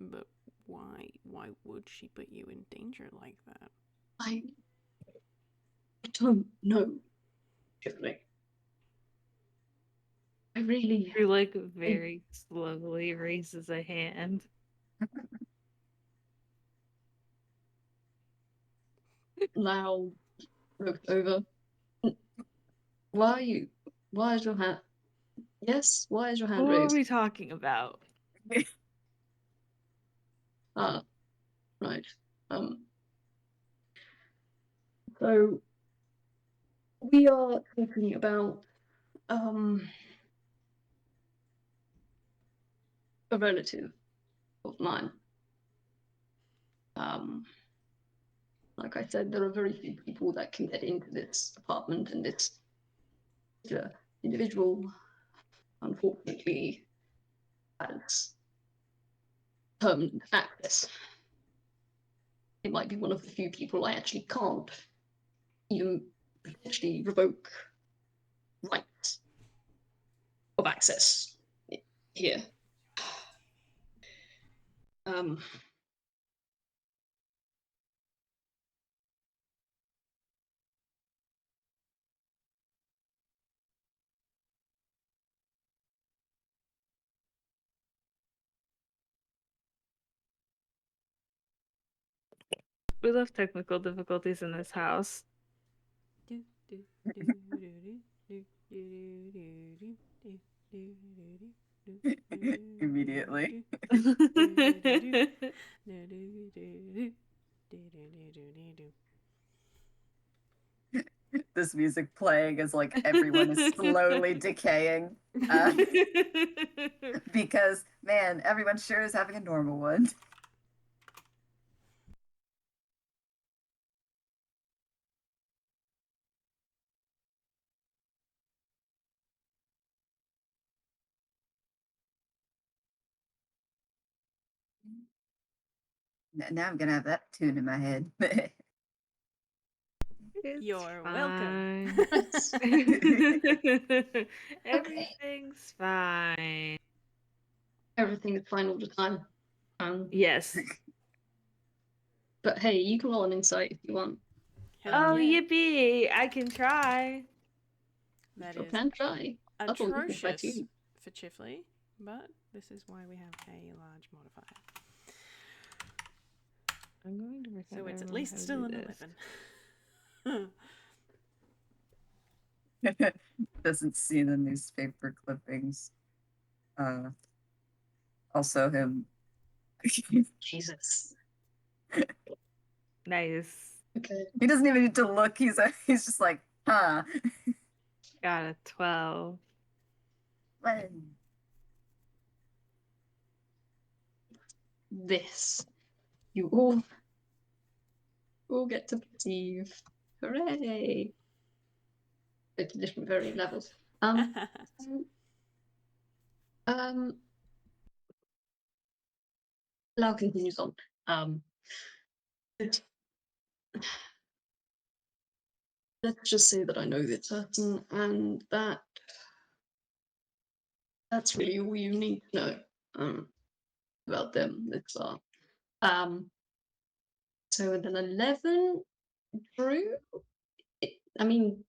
But why would she put you in danger like that? I don't know, Chifley. I really... You're like very slowly raises a hand. Lao looked over. Why is your hand... Yes, why is your hand What are raised? we talking about? Right. So we are talking about a relative of mine. Like I said, there are very few people that can get into this apartment, and this particular individual, unfortunately, has permanent access. It might be one of the few people I actually can't even potentially revoke rights of access here. We love technical difficulties in this house. Immediately. This music playing is like everyone is slowly decaying. Because, man, everyone sure is having a normal one. Now I'm gonna have that tune in my head. You're welcome. Everything's fine. Everything is fine all the time. Yes. But hey, you can roll an insight if you want. Oh, Yeah. yippee! I can try. That You is can try. I thought you could try atrocious too. for Chifley, but this is why we have a large modifier. I'm going to So it's at least still an 11. Doesn't see the newspaper clippings. Also him. Jesus. Nice. Okay. He doesn't even need to look. He's just like, huh. Got a 12. This. You all get to perceive. Hooray! It's different varying levels. Lau continues on. Let's just say that I know this person, and that's really all you need to know about them this far. So with an 11, Drew, I mean,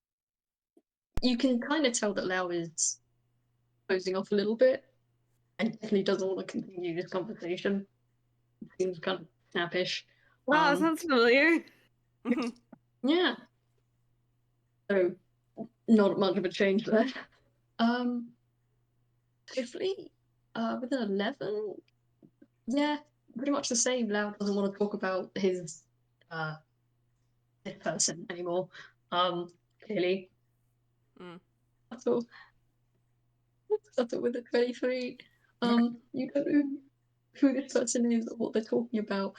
you can kind of tell that Lau is closing off a little bit, and definitely doesn't want to continue this conversation. It seems kind of snappish. Wow, that sounds familiar. Yeah. So not much of a change there. Hopefully, with an 11, yeah, pretty much the same. Lau doesn't want to talk about his this person anymore. Clearly. That's all. That's it with a 23. You don't know who this person is or what they're talking about,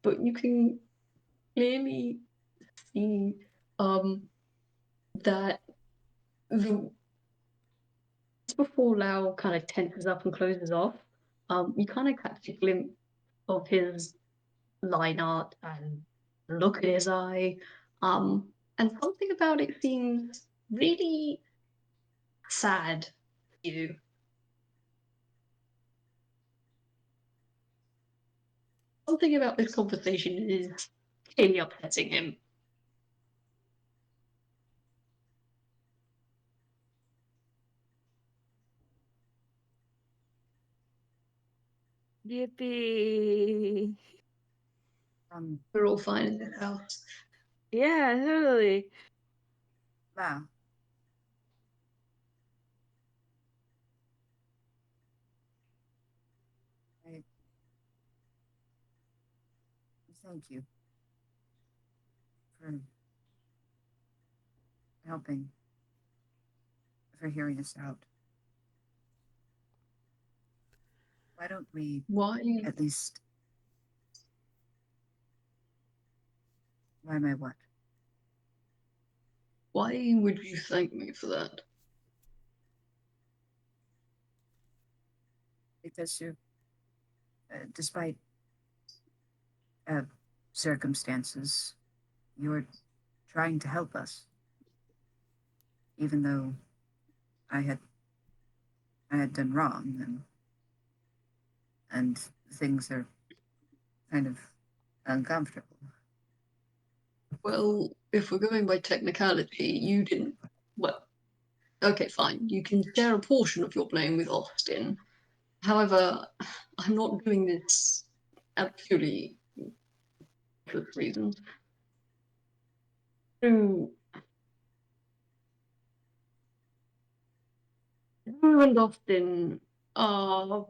but you can clearly see that the before Lau kind of tenses up and closes off, you kind of catch a glimpse of his line art and look at his eye, and something about it seems really sad to you. Something about this conversation is clearly upsetting him. Yippee. We're all fine in this house. Yeah, totally. Wow. Thank you for helping, for hearing us out. Why don't we Why? at least... Why am I what? Why would you thank me for that? Because you, despite circumstances, you're trying to help us. Even though I had done wrong, and things are kind of uncomfortable. Well, if we're going by technicality, you didn't. Well, okay, fine. You can share a portion of your blame with Austin. However, I'm not doing this out of purely good reasons. You and Austin are,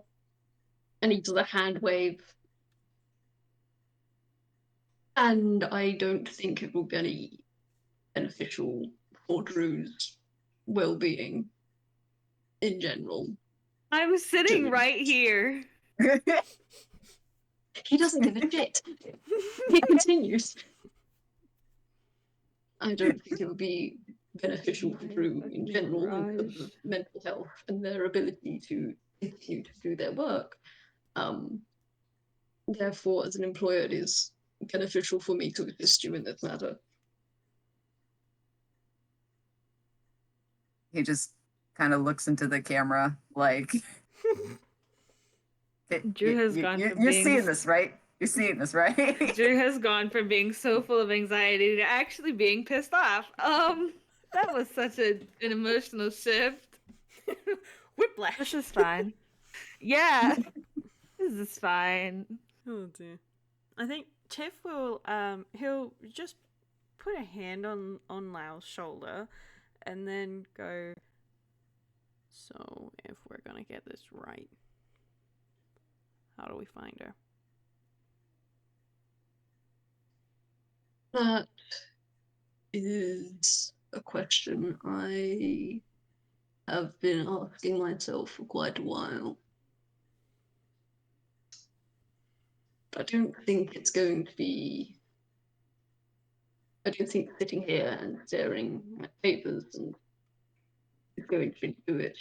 and he does a hand wave, and I don't think it will be any beneficial for Drew's well-being in general. I'm sitting Dude. right here. He doesn't give a shit. He continues. I don't think it would be beneficial for Drew in general in terms of mental health and their ability to continue to do their work. Therefore, as an employer, it is beneficial for me to assist you in this matter. He just kind of looks into the camera like... Drew has gone from You're being... seeing this, right? You're seeing this, right? Drew has gone from being so full of anxiety to actually being pissed off. That was such an emotional shift. Whiplash. This is fine. Yeah. This is fine. Oh dear. I think Tiff will he'll just put a hand on Lao's shoulder and then go, so if we're gonna get this right, how do we find her? That is a question I have been asking myself for quite a while. I don't think it's going to be... I don't think sitting here and staring at papers and is going to do it.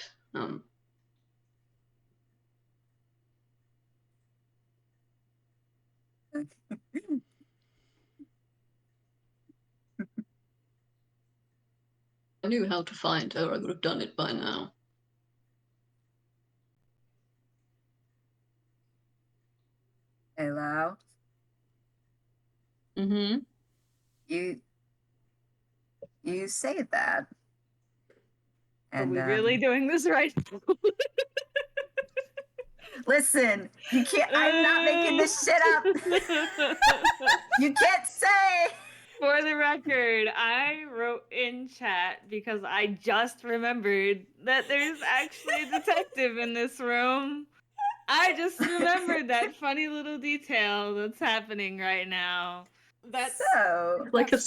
I knew how to find her, I would have done it by now. Hey, Lao. Mm-hmm. You say that. Are we really doing this right now? Listen, you can't... I'm not making this shit up. You can't say... For the record, I wrote in chat because I just remembered that there's actually a detective in this room. I just remembered that funny little detail that's happening right now. That's So... Like a...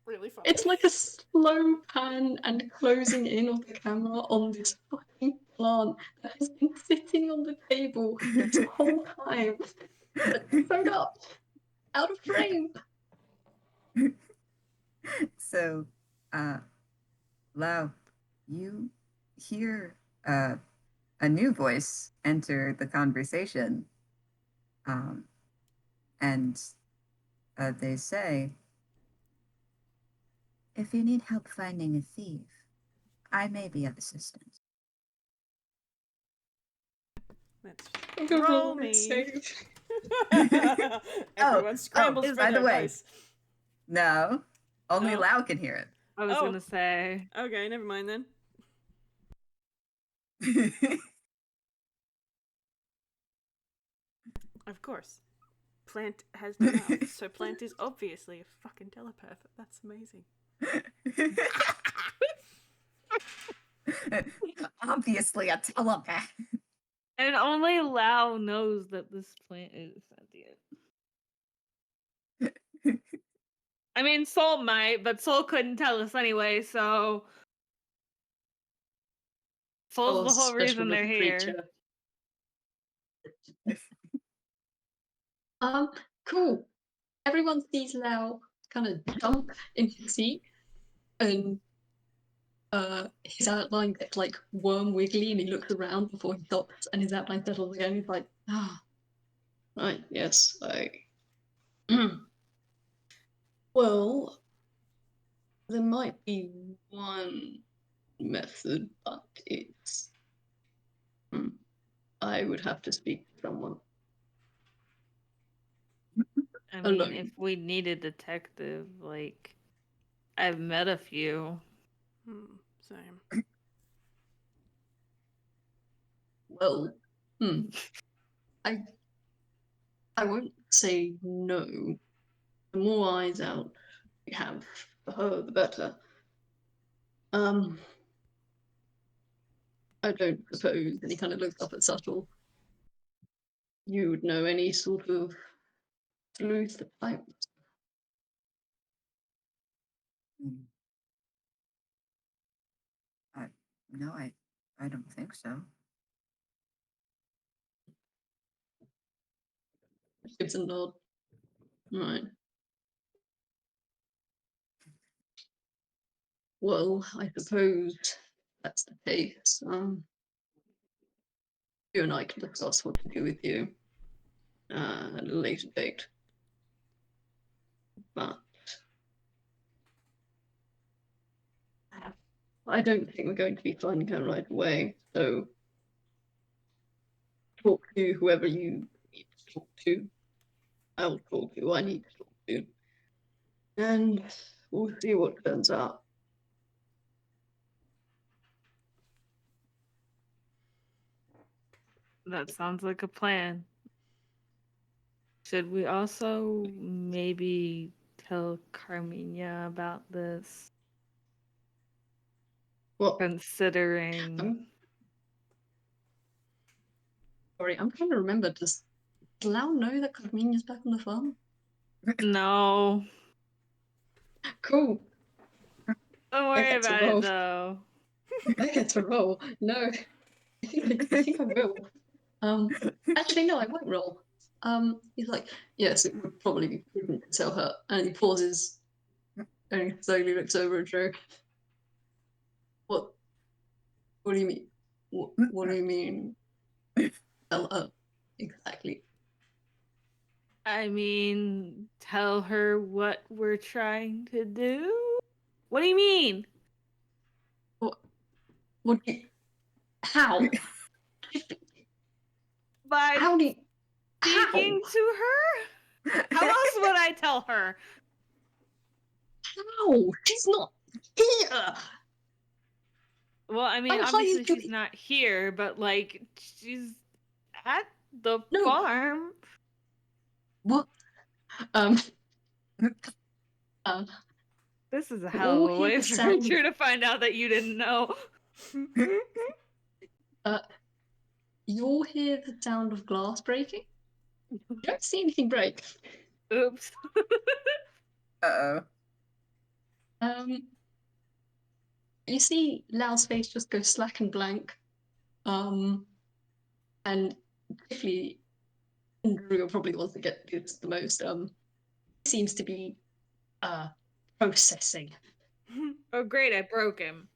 really fun. It's like a slow pan and closing in of the camera on this fucking plant that has been sitting on the table this whole time. But thrown up, out of frame. So, Lao, you hear a new voice enter the conversation. And they say, if you need help finding a thief, I may be of assistance. Let's Go roll and me. save. Everyone scrambles for by their the way, dice. No, only Oh. Lao can hear I was Oh. gonna say. Okay, never mind then. it. Of course. Plant has no mouth, so Plant is obviously a fucking telepath. That's amazing. Obviously a telepath. And only Lao knows that this plant is sentient. I mean, Soul might, but Soul couldn't tell us anyway, so Soul's the whole special reason they're little here. creature. Cool. Everyone sees Lao kind of jump in his seat, and his outline gets like worm wiggly, and he looks around before he stops, and his outline settles again. He's like, right, yes, well, there might be one method, but it's I would have to speak to someone. I mean, Alone. if we need a detective, like, I've met a few. Same. Well, I won't say no. The more eyes out we have for her, the better. I don't suppose, and he kind of looks up at Suttle, you would know any sort of sleuth types? No, I don't think so. Gives a nod. Right. Well, I suppose that's the case. You and I can discuss what to do with you at a later date. But I don't think we're going to be finding her right away, so talk to whoever you need to talk to. I'll talk to who I need to talk to. And we'll see what turns out. That sounds like a plan. Should we also maybe tell Carmina about this? What? Considering. Sorry, I'm trying to remember. Does Lao know that Carmina's back on the farm? No. Cool. Don't worry get to about roll. it, though. I get to roll. No, I think I will. Actually, no, I won't roll. He's like, yes, it would probably be prudent to tell her. And he pauses and he slowly looks over at Drew. What do you mean? What do you mean? Tell her. Exactly. I mean, tell her what we're trying to do? What do you mean? What do you... How? By How do you... speaking How? to her? How else would I tell her? How? She's not here! Well, I mean, How obviously you she's doing? not here, but like she's at the No. farm. What? This is a hell of a You'll hear way the for sound. Drew to find out that you didn't know. You'll hear the sound of glass breaking. You don't see anything break. Oops. Uh-oh. You see Lao's face just go slack and blank. And Chifley and Drew are probably the ones that get this the most. Seems to be processing. Oh, great! I broke him.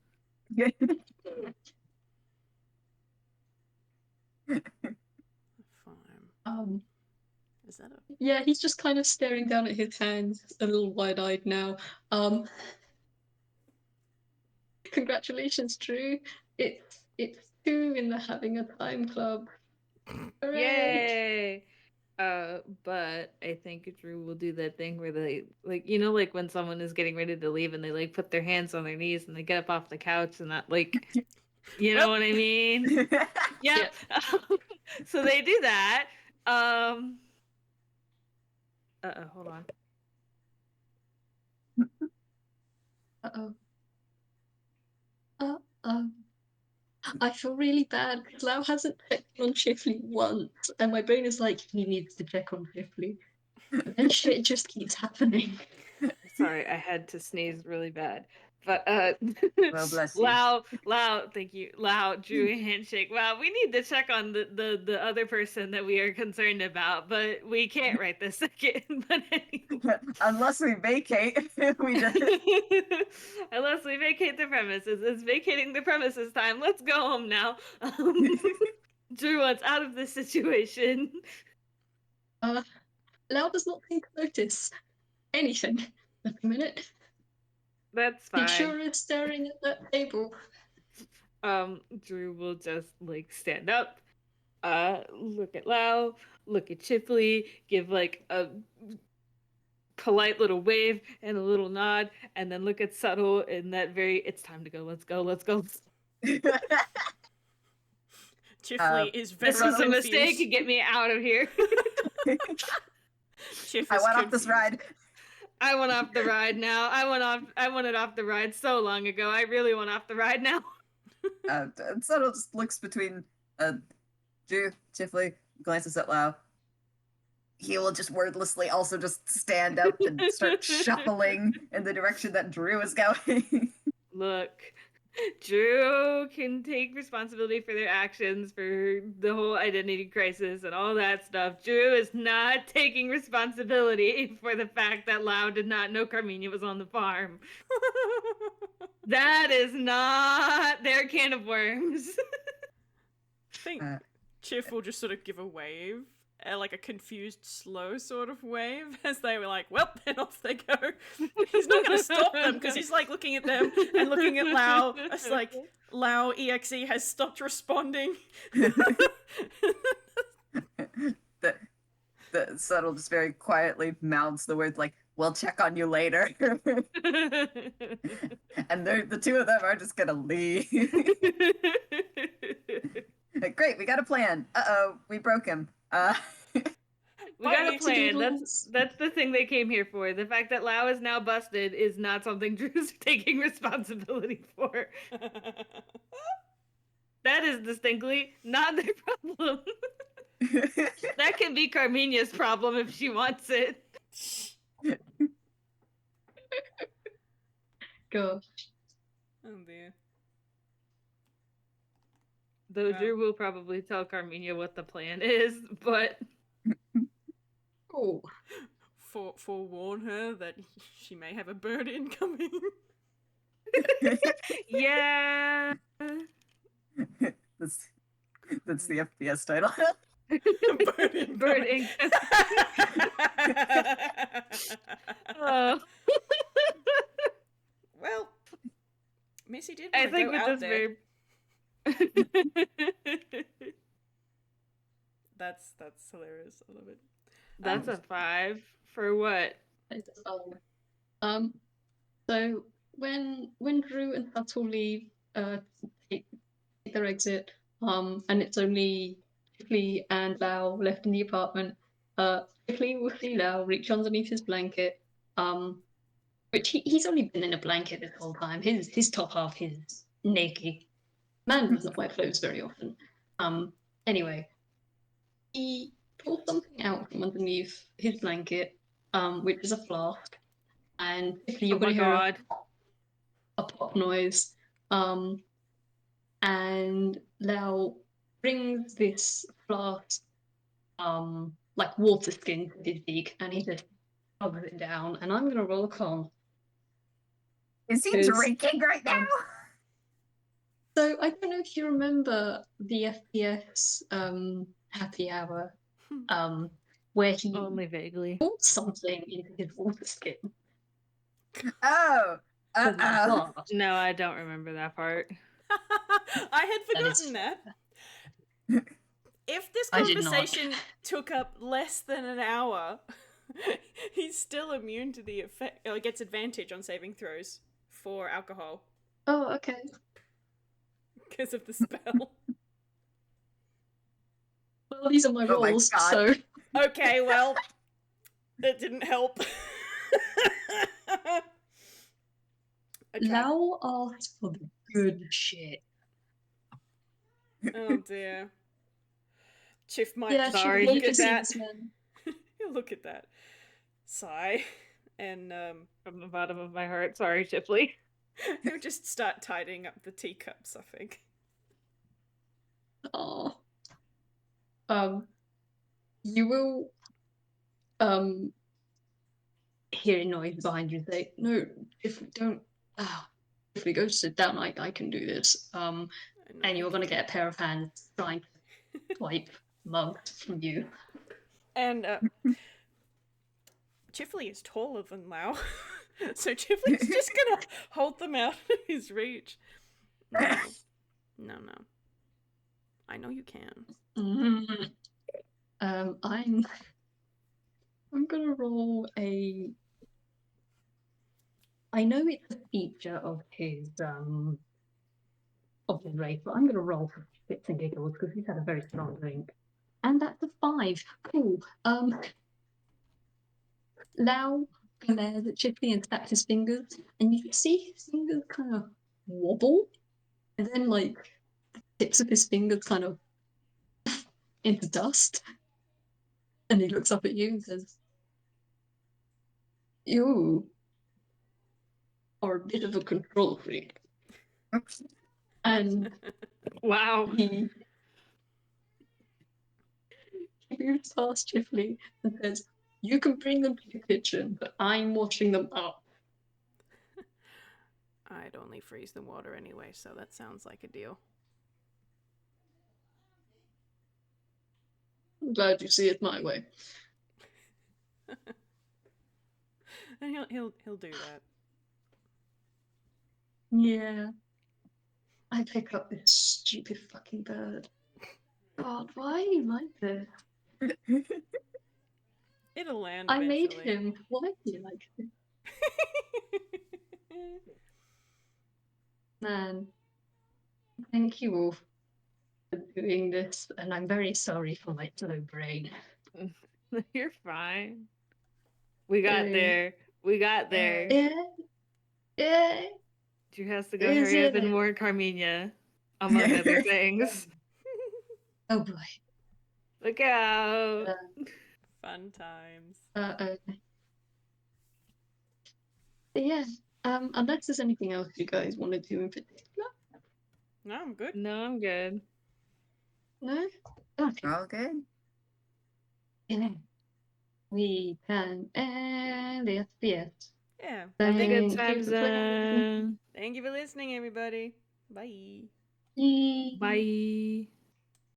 Fine. Is that a... Yeah, he's just kind of staring down at his hands, a little wide-eyed now. Congratulations, Drew. It's 2 in the Having a Time Club. Hooray! Yay! But I think Drew will do that thing where they like when someone is getting ready to leave and they like put their hands on their knees and they get up off the couch and that you know what I mean? Yep. So they do that. Hold on. I feel really bad because Lau hasn't checked on Chifley once, and my brain is like, he needs to check on Chifley. And then shit just keeps happening. It's Sorry, I had to sneeze really bad. But Well, bless you. Lao, thank you. Lao drew a handshake. Wow, we need to check on the other person that we are concerned about, but we can't right this second. But anyway. Unless we vacate, we just Unless we vacate the premises. It's vacating the premises time. Let's go home now. Drew wants out of this situation. Lao does not take notice. Anything. At the minute. That's He fine. sure is staring at that table. Drew will just like stand up, look at Lao, look at Chifley, give like a polite little wave and a little nod, and then look at Suttle in that very it's time to go, let's go. Chifley is very This was a confused. mistake, get me out of here. Chiff I is went off this confused. ride. I went off the ride now. I wanted off the ride so long ago. I really want off the ride now. Suttle just looks between Drew, Chifley, glances at Lao. He will just wordlessly also just stand up and start shuffling in the direction that Drew is going. Look, Drew can take responsibility for their actions, for the whole identity crisis and all that stuff. Drew is not taking responsibility for the fact that Lao did not know Carmenia was on the farm. That is not their can of worms. I think Uh, Chiff will just sort of give a wave, like a confused, slow sort of wave, as they were like, well, then off they go. He's not going to stop them, because he's like looking at them and looking at Lao. It's like, Lao EXE has stopped responding. the Suttle just very quietly mouths the words like, we'll check on you later. And the two of them are just gonna leave. Great, we got a plan. Uh-oh, we broke him. We got a Bye, plan. Toodles. That's the thing they came here for. The fact that Lao is now busted is not something Drew's taking responsibility for. That is distinctly not their problem. That can be Carmenia's problem if she wants it. Gosh. Oh dear. Though Wow. Drew will probably tell Carmenia what the plan is, but Oh. Forewarn her that she may have a bird incoming. yeah. That's the FPS title. Bird incoming. Bird ink. Oh. Well, Missy did I want to think go with out this there. very That's hilarious. I love it. That's a 5 for what? So when Drew and Suttle leave, take their exit, and it's only Chifley and Lao left in the apartment. Chifley will see Lao reach underneath his blanket, which he's only been in a blanket this whole time. His top half is naked. Man does not wear clothes very often. Anyway, he pulls something out from underneath his blanket, which is a flask, and Chifley, you're Oh my gonna hear god. a pop noise. And Lao brings this flask, like water skin to his beak, and he just shoves it down. And I'm gonna roll a con. Is he Because, drinking right now? So I don't know if you remember the FPS happy hour, where he Only vaguely. poured something into his water skin. Oh, for the uh-oh. flask. No, I don't remember that part. I had That is forgotten that. If this I did not. conversation took up less than an hour, he's still immune to the effect, or gets advantage on saving throws for alcohol Oh, okay. because of the spell. Well, these are my Oh my rolls, God. so Okay, well, that didn't help. Okay. Lao asked for the good shit. Oh dear. Chiff might Yeah, just Sorry, look look at at that. that. Man. He'll look at that. Sigh. And From the bottom of my heart, sorry, Chifley. he'll just start tidying up the teacups, I think. Oh. You will hear a noise behind you say, "No, if we don't, if we go sit down, I can do this." I know And you you're gonna can. get a pair of hands trying to swipe mugs from you. And Chifley is taller than Lao, so Chifley's just gonna hold them out of his reach. No, no. I know you can. I'm gonna roll a. I know it's a feature of his race, but I'm gonna roll for shits and giggles because he's had a very strong drink, and that's a 5. Cool. Lau glares at Chipley and snaps his fingers, and you can see his fingers kind of wobble, and then like the tips of his fingers kind of into dust, and he looks up at you and says, "You are a bit of a control freak." Oops. And Wow. he moves past Chifley and says, "You can bring them to the kitchen, but I'm washing them up." I'd only freeze the water anyway, so that sounds like a deal. I'm glad you see it my way. And he'll do that. Yeah. I pick up this stupid fucking bird. God, why are you like this? It'll land I made eventually. him. Why do you like this? Man, thank you all for doing this, and I'm very sorry for my slow brain. You're fine. We got Hey. there. We got there. Yeah, yeah. Drew has to go Is hurry up it? and warn Carmenia, among other things. Oh boy. Look out. Fun times. Yeah. Unless there's anything else you guys want to do in particular. No, I'm good. No, I'm good. No? Okay. All good. Yeah. We can end this. Yes. Yeah. Have a good Thank time, you for playing. Zen. Thank you for listening, everybody. Bye. Yay. Bye.